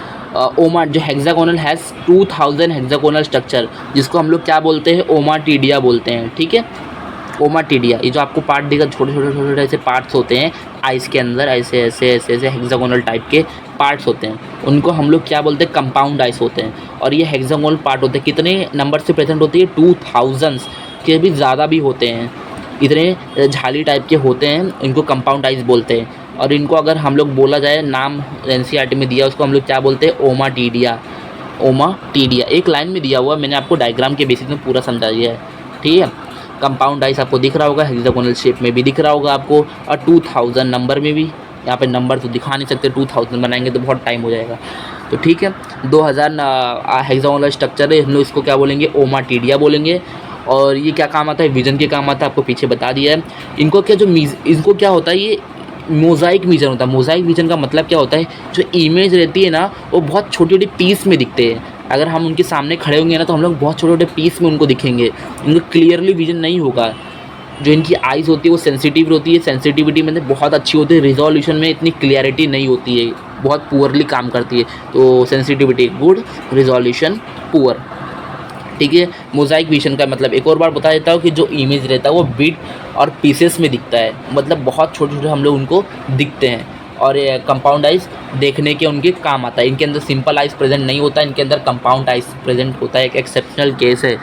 ओमा जो हेक्सागोनल हैज़ 2000 हेक्सागोनल स्ट्रक्चर, जिसको हम लोग क्या बोलते हैं, ओमाटीडिया बोलते हैं, ठीक है। ओमाटीडिया, ये जो आपको पार्ट देगा, छोटे छोटे ऐसे पार्ट्स होते हैं आइस के अंदर, ऐसे ऐसे ऐसे ऐसे हेक्सागोनल टाइप के पार्ट्स होते हैं, उनको हम लोग क्या बोलते हैं, कंपाउंड आइस होते हैं। और ये हेक्सागोनल पार्ट होते हैं, कितने नंबर से प्रेजेंट होती है, 2000 के भी ज़्यादा भी होते हैं, इतने झाली टाइप के होते हैं, इनको कंपाउंड आइस बोलते हैं। और इनको अगर हम लोग बोला जाए, नाम एनसीईआरटी में दिया उसको हम लोग क्या बोलते हैं, ओमाटीडिया। ओमाटीडिया एक लाइन में दिया हुआ, मैंने आपको डायग्राम के बेसिस में पूरा समझा दिया है, ठीक है। कंपाउंड आइस आपको दिख रहा होगा, हेक्सागोनल शेप में भी दिख रहा होगा आपको, और 2000 नंबर में भी, यहाँ पे नंबर तो दिखा नहीं सकते, 2000 बनाएंगे तो बहुत टाइम हो जाएगा, तो ठीक है। 2000 हेक्सागोनल स्ट्रक्चर है, हम लोग इसको क्या बोलेंगे, ओमाटीडिया बोलेंगे। और ये क्या काम आता है, विजन के काम आता है, आपको पीछे बता दिया है। इनको क्या होता है, ये मोज़ाइक विजन होता है। मोज़ाइक विजन का मतलब क्या होता है, जो इमेज रहती है ना, वो बहुत छोटे छोटे पीस में दिखते हैं। अगर हम उनके सामने खड़े होंगे ना, तो हम लोग बहुत छोटे छोटे पीस में उनको दिखेंगे, उनको क्लियरली विजन नहीं होगा, जो इनकी आइज़ होती है वो सेंसिटिव होती है, सेंसिटिविटी मतलब बहुत अच्छी होती है, रिजोल्यूशन में इतनी क्लियरिटी नहीं होती है, बहुत पुअरली काम करती है। तो सेंसिटिविटी गुड, रिजोल्यूशन पुअर, ठीक है। मोज़ाइक विजन का मतलब एक और बार बता देता हूँ कि जो इमेज रहता है वो बिट और पीसेस में दिखता है, मतलब बहुत छोटे छोटे हम लोग उनको दिखते हैं। और ये कंपाउंड आइज़ देखने के उनके काम आता है, इनके अंदर सिंपल आइज़ प्रेजेंट नहीं होता, इनके अंदर कंपाउंड आइज़ प्रेजेंट होता है, एक एक्सेप्शनल केस है।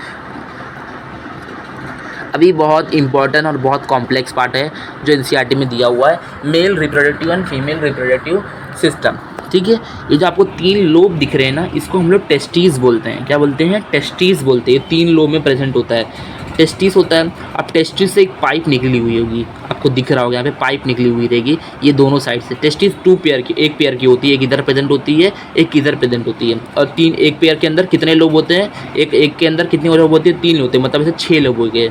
अभी बहुत इंपॉर्टेंट और बहुत कॉम्प्लेक्स पार्ट है जो एनसीईआरटी में दिया हुआ है, male reproductive and female reproductive system, ठीक है। ये जो आपको 3 लोब दिख रहे हैं ना, इसको हम लोग टेस्टीज बोलते हैं। क्या बोलते हैं? टेस्टीज बोलते हैं। 3 लोब में प्रेजेंट होता है, टेस्टिस होता है। अब टेस्टिस से एक पाइप निकली हुई होगी, आपको दिख रहा होगा यहाँ पे पाइप निकली हुई रहेगी, ये दोनों साइड से। टेस्टिस 2 पेयर की, एक पेयर की होती है, एक इधर प्रेजेंट होती है, एक इधर प्रेजेंट होती है। और 3 एक पेयर के अंदर कितने लोब होते हैं? एक के अंदर कितने लोब होते हैं? 3 होते हैं, मतलब ऐसे 6 लोब हो गए,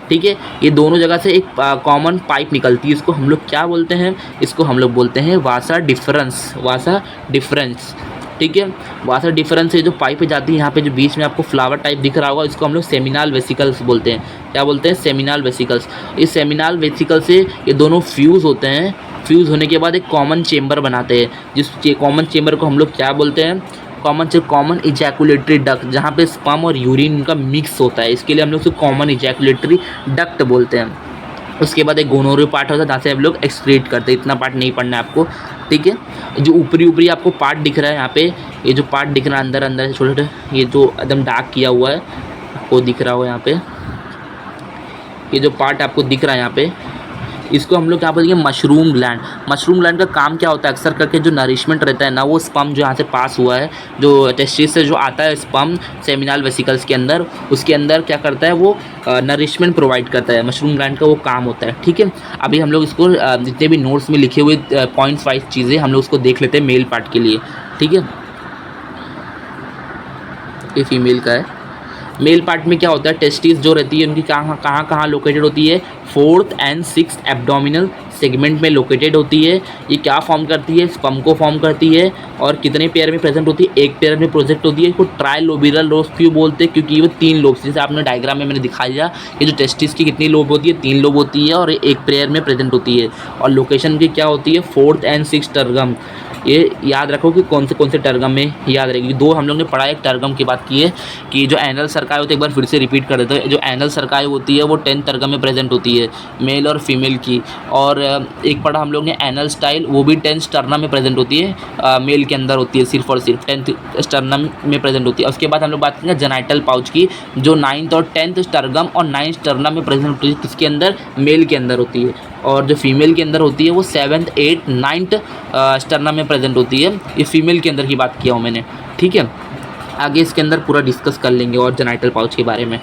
ठीक है। ये दोनों जगह से एक कॉमन पाइप निकलती है, इसको हम लोग क्या बोलते हैं? इसको हम लोग बोलते हैं वासा डिफरेंस, वासा डिफरेंस, ठीक है। वासा डिफरेंस से जो पाइप जाती है, यहाँ पे जो बीच में आपको फ्लावर टाइप दिख रहा होगा, इसको हम लोग सेमिनल वेसिकल्स बोलते हैं। क्या बोलते हैं? Seminal vesicles. इस सेमिनल वेसिकल से ये दोनों फ्यूज़ होते हैं, फ्यूज़ होने के बाद एक कॉमन चेम्बर बनाते हैं, जिस कॉमन चेम्बर को हम लोग क्या बोलते हैं? कॉमन इजैकुलेटरी डक्ट, जहाँ पे स्पर्म और यूरिन का मिक्स होता है, इसके लिए हम लोग उसको कॉमन इजैकुलेटरी डक्ट बोलते हैं। उसके बाद एक गोनोरियो पार्ट होता है, जहाँ से हम लोग एक्सक्रीट करते हैं। इतना पार्ट नहीं पढ़ना है आपको, ठीक है। जो ऊपरी आपको पार्ट दिख रहा है यहाँ पे, ये जो पार्ट दिख रहा है अंदर अंदर से छोटे छोटे, ये जो एकदम डार्क किया हुआ है आपको दिख रहा हो यहाँ पे, ये जो पार्ट आपको दिख रहा है यहाँ पे, इसको हम लोग क्या बोलेंगे? Mushroom gland. मशरूम ग्लैंड का काम क्या होता है? अक्सर करके जो नरिशमेंट रहता है ना, वो स्पर्म जो यहाँ से पास हुआ है, जो टेस्टिस से जो आता है स्पर्म सेमिनल वेसिकल्स के अंदर, उसके अंदर क्या करता है? वो नरिशमेंट प्रोवाइड करता है। मशरूम ग्लैंड का वो काम होता है, ठीक है। अभी हम लोग इसको जितने भी नोट्स में लिखे हुए पॉइंट्स वाइज चीज़ें हम लोग उसको देख लेते हैं मेल पार्ट के लिए, ठीक है। ये फीमेल का है। मेल पार्ट में क्या होता है? टेस्टिस जो रहती है उनकी कहाँ लोकेटेड होती है? 4th and 6th abdominal segment में लोकेटेड होती है। ये क्या फॉर्म करती है? स्पर्म को फॉर्म करती है। और कितने पेयर में प्रेजेंट होती है? एक पेयर में प्रोजेक्ट होती है। इसको ट्राइलोबिरल लोब क्यों बोलते हैं? क्योंकि वो 3 लोब, जैसे आपने डायग्राम में मैंने दिखाया कि जो टेस्टिस की कितनी लोब होती है? 3 लोब होती है, और एक पेयर में प्रेजेंट होती है। और लोकेशन की क्या होती है? 4th and 6th tergum. ये याद रखो कि कौन से टर्गम में याद रहेगी। 2 हम लोग ने पढ़ा, एक टर्गम की बात की है कि जो एनल सर्काई होती है, एक बार फिर से रिपीट कर देते हैं। जो एनल सर्काई होती है वो 10 टर्गम में प्रेजेंट होती है, मेल और फीमेल की। और एक पढ़ा हम लोग ने एनल स्टाइल, वो भी 10 स्टर्नम में प्रेजेंट होती है, मेल के अंदर होती है, सिर्फ और सिर्फ 10 स्टर्नम में प्रेजेंट होती है। उसके बाद हम लोग बात करेंगे जेनाइटल पाउच की, जो 9th और 10th स्टर्गम और 9th स्टर्नम में प्रेजेंट होती है, किसके अंदर? मेल के अंदर होती है। और जो फीमेल के अंदर होती है वो 7th, 8th, 9th स्टर्नम में प्रेजेंट होती है। ये फीमेल के अंदर की बात किया हूँ मैंने, ठीक है। आगे इसके अंदर पूरा डिस्कस कर लेंगे और जेनाइटल पाउच के बारे में,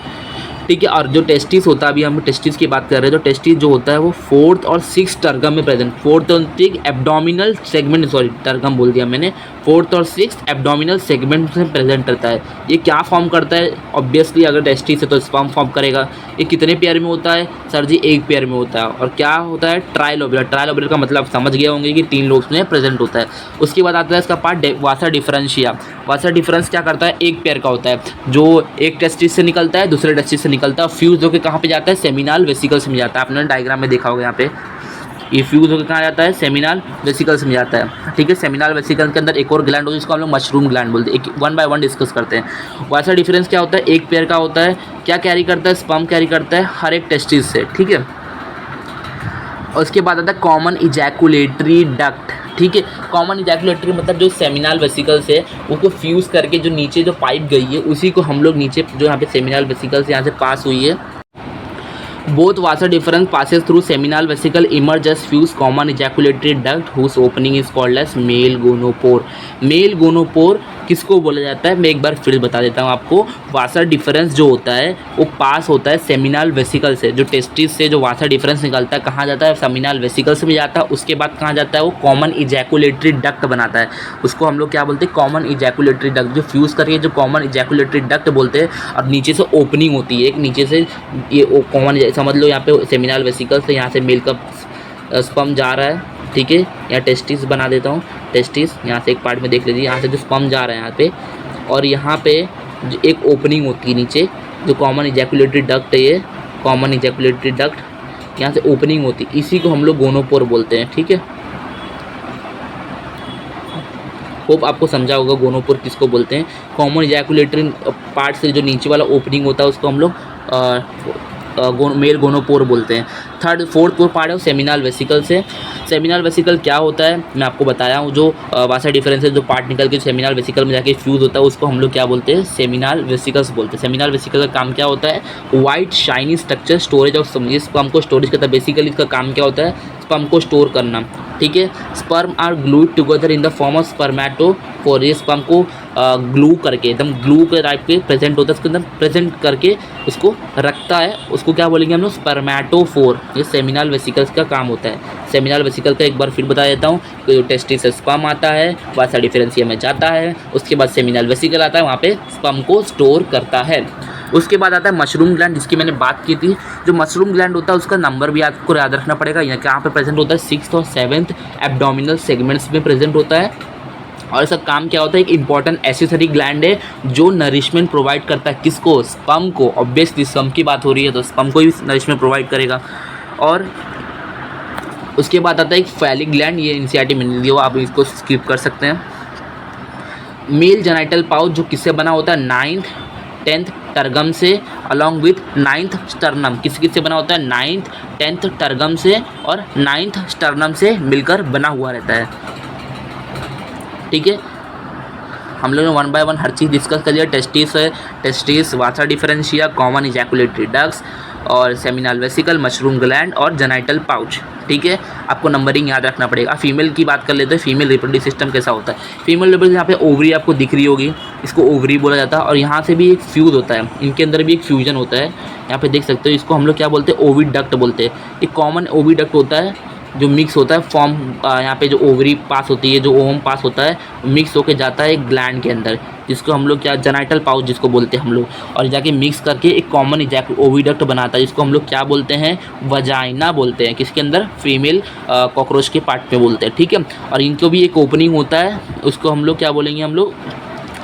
ठीक है। और जो टेस्टिस होता है, अभी हम टेस्टिस की बात कर रहे हैं, तो टेस्टिस जो होता है वो 4th और 6th टर्गम में प्रेजेंट, 4th और 6th abdominal segment, sorry tergum बोल दिया मैंने, 4th और 6th एब्डोमिनल सेगमेंट में प्रेजेंट रहता है। ये क्या फॉर्म करता है? ऑब्वियसली अगर टेस्टिस है तो स्पर्म फॉर्म करेगा। ये कितने पेयर में होता है? सर जी, एक पेयर में होता है। और क्या होता है? ट्राइलोबियर। ट्राइलोबियर का मतलब समझ गए होंगे कि 3 लोब्स में प्रेजेंट होता है। उसके बाद आता है इसका पार्ट वासा डिफरेंशिया। वासा डिफरेंस क्या करता है? एक पेयर का होता है, जो एक टेस्टिस से निकलता है, दूसरे टेस्टिस से निकलता है, फ्यूज होकर कहाँ पे जाता है? सेमिनल वेसिकल्स में जाता है। आपने डायग्राम में देखा होगा यहाँ पे, ये फ्यूज होकर कहाँ जाता है? सेमिनल वेसिकल्स में जाता है, ठीक है। सेमिनल वेसिकल के अंदर एक और ग्लैंड होता है, जिसको हम लोग मशरूम ग्लैंड बोलते हैं। एक 1 by 1 डिस्कस करते हैं। वासा डिफरेंस क्या होता है? एक पेयर का होता है। क्या कैरी करता है? स्पर्म कैरी करता है हर एक टेस्टिस से, ठीक है। और उसके बाद आता है कॉमन इजैकुलेटरी डक्ट, ठीक है। कॉमन इजैकुलेटरी मतलब जो सेमिनल वेसिकल्स है उसको फ्यूज़ करके जो नीचे जो पाइप गई है, उसी को हम लोग नीचे जो यहाँ पे सेमिनल वेसिकल्स यहाँ से पास हुई है, both vasa difference passes through seminal vesicle emerge as fused common ejaculatory duct whose opening is called as male gonopore। Male gonopore किसको बोला जाता है? मैं एक बार फिर बता देता हूँ आपको। वासा डिफरेंस जो होता है वो पास होता है सेमिनल वेसिकल से, जो टेस्टिस से जो वासा डिफरेंस निकलता है कहाँ जाता है? सेमिनल वेसिकल्स में जाता है। उसके बाद कहाँ जाता है? वो कॉमन इजैकुलेटरी डक्ट बनाता है, उसको हम लोग क्या बोलते हैं? Common ejaculatory duct. जो फ्यूज़ करके जो कॉमन इजैकुलेटरी डक्ट बोलते हैं, और नीचे से ओपनिंग होती है, एक नीचे से ये कॉमन, समझ लो यहाँ पे सेमिनल वेसिकल से यहाँ से मेल का स्पर्म जा रहा है, ठीक है। यहाँ टेस्टिस बना देता हूँ, टेस्टिस यहाँ से एक पार्ट में देख लीजिए, यहाँ से जो स्पर्म जा रहा है यहाँ पे, और यहाँ पे जो एक ओपनिंग होती है नीचे, जो कॉमन इजैकुलेटरी डक्ट है, ये कॉमन इजैकुलेटरी डक्ट यहाँ से ओपनिंग होती है, इसी को हम लोग गोनोपोर बोलते हैं। ठीक है, होप आपको समझा होगा गोनोपोर किसको बोलते हैं। कॉमन इजैकुलेटरी पार्ट से जो नीचे वाला ओपनिंग होता है उसको हम लोग मेल गोनोपोर बोलते हैं। फोर्थ पार्ट है सेमिनल वेसिकल से। सेमिनल वेसिकल क्या होता है मैं आपको बताया हूँ, जो वासा डिफरेंस है, जो पार्ट निकल के सेमिनल वेसिकल में जाके फ्यूज होता है उसको हम लोग क्या बोलते हैं, सेमिनल वेसिकल्स बोलते हैं। सेमिनल वेसिकल का काम क्या होता है, white shiny structure storage of sperm को स्टोरेज करता है। बेसिकली इसका काम क्या होता है, स्पर्म को स्टोर करना। ठीक है, sperm are glued together in the form of spermatophore. ये स्पर्म को ग्लू करके एकदम ग्लू के टाइप के प्रेजेंट होता है, उसके अंदर प्रेजेंट करके उसको रखता है, उसको क्या बोलेंगे हम लोग, स्पर्मेटोफोर। ये सेमिनल वेसिकल्स का काम होता है। सेमिनल वेसिकल का एक बार फिर बता देता हूँ कि जो टेस्टिस से स्पर्म आता है वासा डिफरेंसिया में जाता है, उसके बाद सेमिनल वेसिकल आता है, वहाँ पे स्पर्म को स्टोर करता है। उसके बाद आता है मशरूम ग्लैंड, जिसकी मैंने बात की थी। जो मशरूम ग्लैंड होता है उसका नंबर भी आपको याद रखना पड़ेगा। यहाँ पे प्रेजेंट होता है 6th और 7th एब्डोमिनल सेगमेंट्स में प्रेजेंट होता है। और इसका काम क्या होता है, एक इंपॉर्टेंट एसेसरी ग्लैंड है जो नरिशमेंट प्रोवाइड करता है किसको, स्पर्म को। ऑब्वियसली स्पर्म की बात हो रही है तो स्पर्म को ही नरिशमेंट प्रोवाइड करेगा। और उसके बाद आता है एक फैलिक ग्लैंड, ये एनसीईआरटी में नहीं दिया, आप इसको स्किप कर सकते हैं। मेल जेनाइटल पाउच जो किससे बना होता है, 9th 10th टर्गम से अलॉन्ग विथ 9th स्टर्नम। किससे बना होता है, 9th 10th टर्गम से और 9th स्टर्नम से मिलकर बना हुआ रहता है। ठीक है, हम लोगों ने 1 by 1 हर चीज़ डिस्कस कर लिया। टेस्टिस है, टेस्टिस, वासा डिफरेंशिया, कॉमन इजैकुलेटरी डक्ट्स और सेमिनल वेसिकल, मशरूम ग्लैंड और जेनाइटल पाउच। ठीक है, आपको नंबरिंग याद रखना पड़ेगा। फीमेल की बात कर लेते हैं, फीमेल रिप्रोडक्टिव सिस्टम कैसा होता है। फीमेल रिप्रोडक्टिव, यहाँ पे ओवरी आपको दिख रही होगी, इसको ओवरी बोला जाता है। और यहाँ से भी एक फ्यूज होता है, इनके अंदर भी एक फ्यूजन होता है, यहाँ पे देख सकते हो। इसको हम लोग क्या बोलते हैं, ओविडक्ट बोलते हैं। एक कॉमन ओविडक्ट होता है जो मिक्स होता है फॉर्म, यहाँ पे जो ओवरी पास होती है, जो ओवम पास होता है, मिक्स होके जाता है एक ग्लैंड के अंदर, जिसको हम लोग क्या, जेनाइटल पाउच जिसको बोलते हैं हम लोग। और जाके मिक्स करके एक कॉमन ओविडक्ट बनाता है, जिसको हम लोग क्या बोलते हैं, वजाइना बोलते हैं। किसके अंदर, फीमेल कॉकरोच के पार्ट में बोलते हैं। ठीक है, और इनको भी एक ओपनिंग होता है, उसको हम लोग क्या बोलेंगे, हम लोग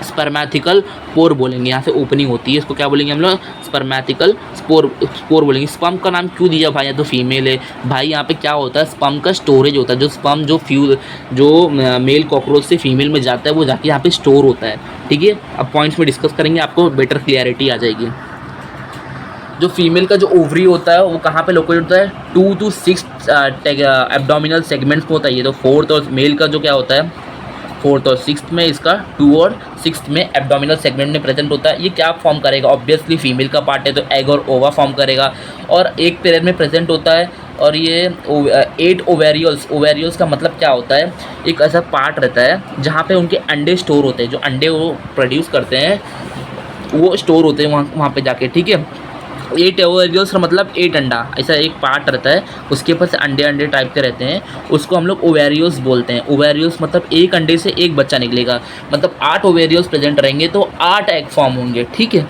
स्पर्मेटिकल पोर बोलेंगे। यहाँ से ओपनिंग होती है, इसको क्या बोलेंगे हम लोग, स्पर्मेटिकल स्पोर बोलेंगे। स्पर्म का नाम क्यों दिया भाई, या तो फीमेल है भाई। यहाँ पे क्या होता है, स्पर्म का स्टोरेज होता है। जो स्पर्म जो मेल कॉकरोच से फीमेल में जाता है वो जाके यहाँ पे स्टोर होता है। ठीक है, अब पॉइंट्स में डिस्कस करेंगे, आपको बेटर क्लियरिटी आ जाएगी। जो फीमेल का जो ओवरी होता है वो कहाँ पे लोकेट होता है, 2 to 6 एब्डोमिनल सेगमेंट्स में होता है ये। तो 4th और मेल का जो क्या होता है, 4th और 6th में, इसका 2 और 6th में एब्डोमिनल सेगमेंट में प्रेजेंट होता है। ये क्या फॉर्म करेगा, ऑब्वियसली फीमेल का पार्ट है तो एग और ओवा फॉर्म करेगा, और एक पेयर में प्रेजेंट होता है। और ये 8 ओवेरियल्स का मतलब क्या होता है, एक ऐसा पार्ट रहता है जहाँ पे उनके अंडे स्टोर होते हैं। जो अंडे वो प्रोड्यूस करते हैं वो स्टोर होते हैं वहाँ पे जाके। ठीक है, 8 ओवेरियल्स का मतलब 8 अंडा, ऐसा एक पार्ट रहता है, उसके ऊपर से अंडे टाइप के रहते हैं, उसको हम लोग ओवेरियल्स बोलते हैं। ओवेरियल्स मतलब एक अंडे से एक बच्चा निकलेगा, मतलब 8 ओवेरियल्स प्रेजेंट रहेंगे तो 8 एग फॉर्म होंगे। ठीक है,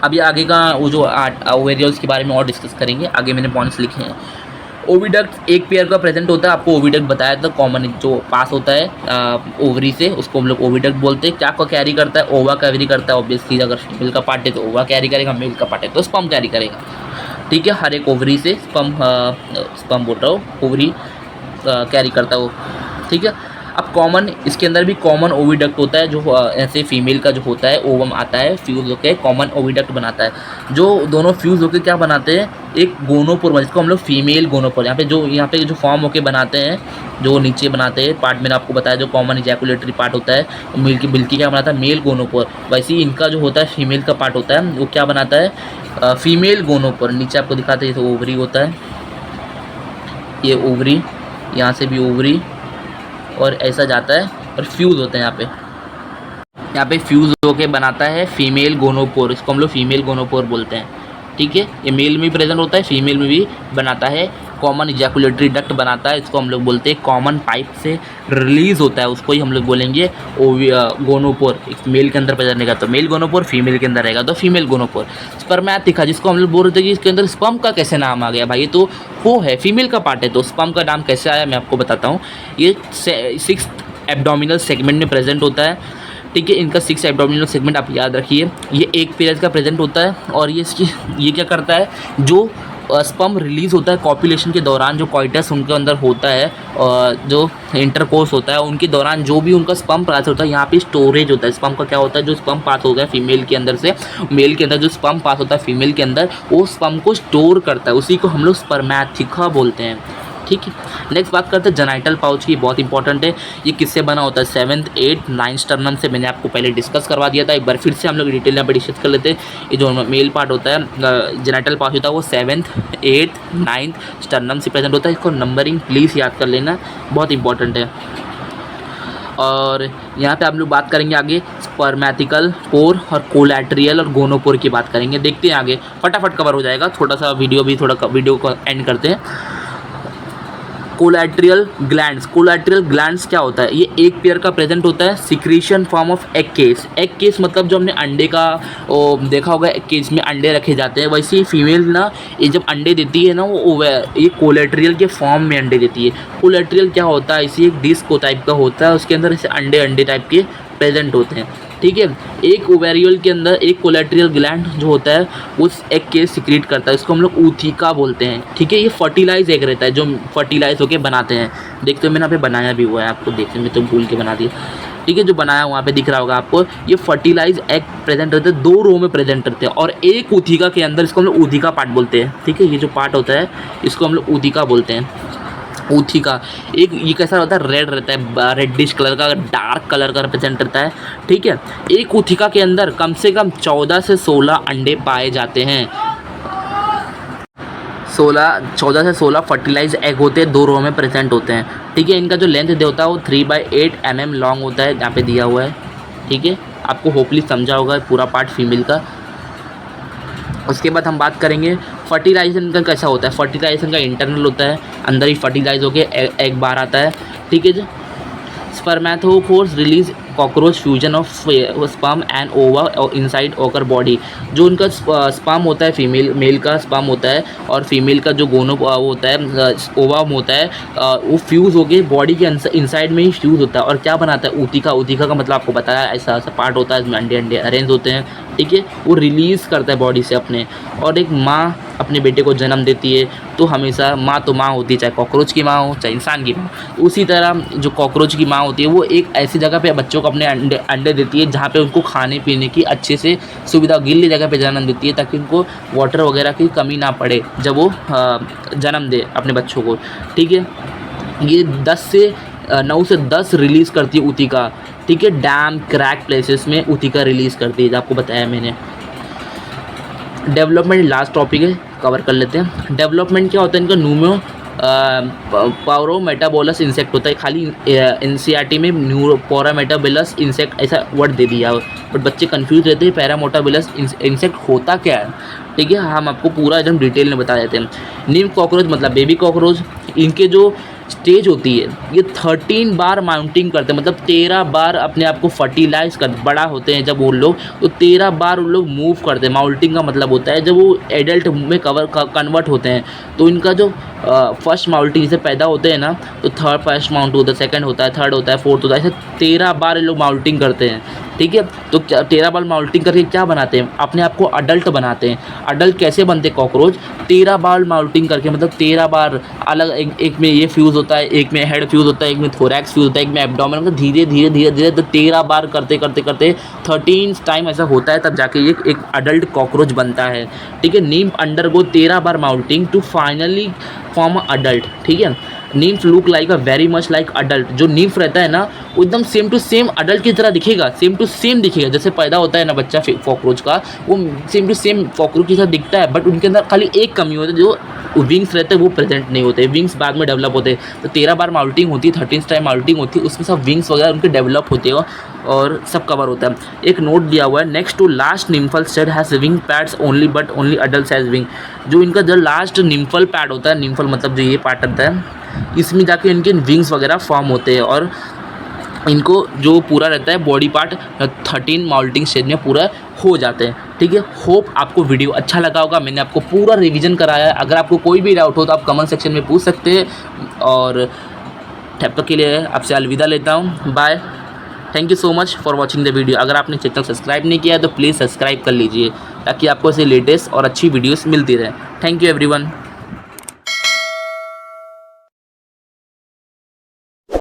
अभी आगे का वो जो 8 ओवेरियल्स के बारे में और डिस्कस करेंगे, आगे मैंने पॉइंट्स लिखे हैं। ओविडक्ट एक पेयर का प्रेजेंट होता है, आपको ओविडक्ट बताया था, कॉमन जो पास होता है ओवरी से, उसको हम लोग ओविडक्ट बोलते हैं। क्या को कैरी करता है, ओवा कैरी करता है। ऑब्वियसली अगर फीमेल का पार्ट है तो ओवा कैरी करेगा, मेल का पार्ट है तो स्पर्म कैरी करेगा। ठीक है, हर एक ओवरी से स्पर्म बोल रहा हूँ, ओवरी कैरी करता है वो। ठीक है, अब कॉमन, इसके अंदर भी कॉमन ओविडक्ट होता है, जो ऐसे फीमेल का जो होता है ओवम आता है, फ्यूज होकर कॉमन ओविडक्ट बनाता है। जो दोनों फ्यूज होकर क्या बनाते हैं, एक गोनोपोर, जिसको हम लोग फीमेल गोनोपोर, यहाँ पे जो फॉर्म होकर बनाते हैं, जो नीचे बनाते हैं पार्ट, मैंने आपको बताया जो कॉमन इजैकुलेटरी पार्ट होता है, मिल्की क्या बनाता है, मेल गोनोपोर। वैसे ही इनका जो होता है फीमेल का पार्ट होता है, वो क्या बनाता है, फीमेल गोनोपोर। नीचे आपको दिखाते हैं, तो ओवरी होता है, ये ओवरी, यहाँ से भी ओवरी, और ऐसा जाता है और फ्यूज़ होते हैं यहाँ पे फ्यूज़ होके बनाता है फीमेल गोनोपोर। इसको हम लोग फीमेल गोनोपोर बोलते हैं। ठीक है, ये मेल में भी प्रेजेंट होता है, फीमेल में भी बनाता है। कॉमन इजैकुलेटरी डक्ट बनाता है, इसको हम लोग बोलते हैं कॉमन पाइप से रिलीज होता है, उसको ही हम लोग बोलेंगे गोनोपोर। एक मेल के अंदर प्रेजेंट रहेगा तो मेल गोनोपोर, फीमेल के अंदर रहेगा तो फीमेल गोनोपोर। स्पर्मेटिका, जिसको हम लोग बोल रहे थे कि इसके अंदर स्पर्म का कैसे नाम आ गया भाई, तो वो है फीमेल का पार्ट है तो स्पर्म का नाम कैसे आया मैं आपको बताता हूँ। ये 6th एब्डोमिनल सेगमेंट में प्रेजेंट होता है। ठीक है, इनका 6 एब्डोमिनल सेगमेंट आप याद रखिए। ये एक पेरियड का प्रेजेंट होता है और ये क्या करता है, जो स्पर्म रिलीज़ होता है कॉपुलेशन के दौरान, जो कॉइटस उनके अंदर होता है, जो इंटरकोर्स होता है उनके दौरान जो भी उनका स्पर्म पास होता है, यहाँ पे स्टोरेज होता है स्पर्म का। क्या होता है, जो स्पर्म पास हो गया फीमेल के अंदर से मेल के अंदर, जो स्पर्म पास होता है फीमेल के अंदर, वो स्पर्म को स्टोर करता है, उसी को हम लोग स्पर्मैथिका बोलते हैं। ठीक है, नेक्स्ट बात करते हैं जेनाइटल पाउच की, बहुत इंपॉर्टेंट है। ये किससे बना होता है, 7th 8th 9th स्टर्नम से। मैंने आपको पहले डिस्कस करवा दिया था, एक बार फिर से हम लोग डिटेल में डिस्कस कर लेते हैं। ये जो मेल पार्ट होता है जेनाइटल पाउच होता है वो 7th 8th 9th स्टर्नम से प्रेजेंट होता है। इसको नंबरिंग प्लीज़ याद कर लेना, बहुत इंपॉर्टेंट है। और यहाँ पे आप लोग बात करेंगे आगे स्पर्मैथिकल पोर और कोलैटरियल और गोनोपोर की बात करेंगे। देखते हैं आगे, फटाफट कवर हो जाएगा, थोड़ा सा वीडियो भी थोड़ा वीडियो को एंड करते हैं। कोलैटरियल ग्लैंड्स, कोलैटरियल ग्लैंड्स क्या होता है, ये एक पेयर का प्रेजेंट होता है, secretion form of egg case. Egg case मतलब जो हमने अंडे का देखा होगा, एग केस में अंडे रखे जाते हैं, वैसे ही फीमेल ना ये जब अंडे देती है ना वो ये कोलैटरियल के फॉर्म में अंडे देती है। कोलैटरियल क्या होता है, इसी एक डिस्क टाइप का होता है, उसके अंदर ऐसे अंडे टाइप के प्रेजेंट होते हैं। ठीक है, एक ओवेरियल के अंदर एक कोलैटरियल ग्लैंड जो होता है उस एग के सिक्रीट करता है, इसको हम लोग ऊथिका बोलते हैं। ठीक है, ये फर्टिलाइज एग रहता है जो फर्टिलाइज होकर बनाते हैं। देखते हो मैंने यहाँ पे बनाया भी हुआ है, आपको देखते मैं तो भूल के बना दिया। ठीक है, जो बनाया वहाँ पे दिख रहा होगा आपको, ये फर्टिलाइज एग प्रेजेंट रहते हैं, 2 रो में प्रेजेंट रहते हैं, और एक ऊथिका के अंदर, इसको हम लोग ऊथिका पार्ट बोलते हैं। ठीक है, ये जो पार्ट होता है इसको हम लोग ऊथिका बोलते हैं। ऊथिका एक ये कैसा होता है, रेड रहता है, रेडिश कलर का, डार्क कलर का रिप्रेजेंट रहता है। ठीक है, एक ऊथिका के अंदर कम से कम 14 से 16 अंडे पाए जाते हैं। 14 से 16 फर्टिलाइज एग होते हैं, 2 रो में प्रेजेंट होते हैं। ठीक है, इनका जो लेंथ होता है वो 3/8 mm लॉन्ग होता है, यहाँ पे दिया हुआ है। ठीक है, आपको होपली समझा होगा पूरा पार्ट फीमेल का। उसके बाद हम बात करेंगे फर्टिलाइजेशन का कैसा होता है। फर्टिलाइजेशन का इंटरनल होता है, अंदर ही फर्टिलाइज होकर एग बाहर आता है। ठीक है जी, spermatophores release cockroach fusion of sperm and ova inside occur body. जो उनका स्पर्म होता है मेल का स्पर्म होता है, और फीमेल का जो गोनो होता है ओवम होता है, वो फ्यूज़ होके बॉडी के इनसाइड में ही फ्यूज़ होता है, और क्या बनाता है, ऊथिका। ऊथिका का मतलब आपको बताया ऐसा पार्ट होता है, इसमें अंडे अरेंज होते हैं। ठीक है, वो रिलीज़ करता है बॉडी से अपने, और एक माँ अपने बेटे को जन्म देती है। तो हमेशा माँ तो माँ होती है, चाहे कॉकरोच की माँ हो चाहे इंसान की माँ। उसी तरह जो कॉकरोच की माँ होती है वो एक ऐसी जगह पे बच्चों को अपने अंडे देती है जहाँ पे उनको खाने पीने की अच्छे से सुविधा, गिल्ली जगह पे जन्म देती है, ताकि उनको वाटर वगैरह की कमी ना पड़े जब वो जन्म दे अपने बच्चों को। ठीक है, ये 9 से 10 रिलीज़ करती है ऊथिका। ठीक है, डैम क्रैक प्लेसेस में ऊथिका रिलीज़ करती है, आपको बताया मैंने। डेवलपमेंट लास्ट टॉपिक है, कवर कर लेते हैं। डेवलपमेंट क्या होता है, इनका न्यूमो पाउरोमेटाबोलस इंसेक्ट होता है। खाली एनसीईआरटी में पाउरोमेटाबोलस इंसेक्ट ऐसा वर्ड दे दिया, बट बच्चे कंफ्यूज रहते हैं पैरामोटाबोलस इंसेक्ट होता क्या है। ठीक है, हम आपको पूरा एकदम डिटेल में बता देते हैं। निम्फ कॉकरोच मतलब बेबी कॉकरोच, इनके जो स्टेज होती है ये 13 बार माउंटिंग करते हैं, मतलब 13 बार अपने आप को फर्टिलाइज कर बड़ा होते हैं जब वो लोग, तो 13 बार उन लोग मूव करते हैं। माउंटिंग का मतलब होता है जब वो एडल्ट में कन्वर्ट होते हैं, तो इनका जो फर्स्ट माउंटिंग से पैदा होते हैं ना, तो फर्स्ट माउंट होता है, सेकंड होता है, थर्ड होता है, फोर्थ होता है, ऐसे 13 बार ये लोग माउंटिंग करते हैं। ठीक है, तो 13 बार माउंटिंग करके क्या बनाते हैं, अपने आप को अडल्ट बनाते हैं। अडल्ट कैसे बनते हैं कॉकरोच, 13 बार माउंटिंग करके, मतलब 13 बार अलग, एक में ये फ्यूज़ होता है, एक में हेड फ्यूज़ होता है, एक में थोरैक्स फ्यूज़ होता है, एक में एब्डोमेन, मतलब धीरे धीरे धीरे धीरे तो 13 बार करते करते करते 13 टाइम ऐसा होता है, तब जाके ये एक अडल्ट कॉकरोच बनता है। ठीक है, निम्फ अंडरगो 13 बार moulting to finally form adult. ठीक है, nymph look like a very much like adult. जो निम्फ रहता है ना वो एकदम सेम टू सेम अडल्ट की तरह दिखेगा, सेम टू सेम दिखेगा, जैसे पैदा होता है ना बच्चा कॉकरोच का, वो सेम टू सेम कॉकरोच की तरह दिखता है। बट उनके अंदर खाली एक कमी होती है, जो विंग्स रहते हैं वो प्रेजेंट नहीं होते, विंग्स बाद में डेवलप होते हैं। तो 13 बार माउंटिंग होती है, 13 टाइम माउंटिंग होती है, उसमें सब विंग्स वगैरह उनके डेवलप होते हैं और सब कवर होता है। एक नोट दिया हुआ है, next to last nymphal set has wing pads only, but only adult has wing. जो इनका जो लास्ट निम्फल पैड होता है, निम्फल मतलब जो ये पार्ट रहता है, इसमें जाके इनके विंग्स वगैरह फॉर्म होते हैं, और इनको जो पूरा रहता है बॉडी पार्ट 13 माउल्टिंग स्टेज में पूरा हो जाते हैं। ठीक है, होप आपको वीडियो अच्छा लगा होगा, मैंने आपको पूरा रिवीजन कराया है। अगर आपको कोई भी डाउट हो तो आप कमेंट सेक्शन में पूछ सकते हैं, और तब तक के लिए आपसे अलविदा लेता हूँ, bye. Thank you so much for watching the video. अगर आपने चैनल सब्सक्राइब नहीं किया है तो प्लीज़ सब्सक्राइब कर लीजिए, ताकि आपको ऐसे लेटेस्ट और अच्छी वीडियोस मिलती रहे। Thank you everyone.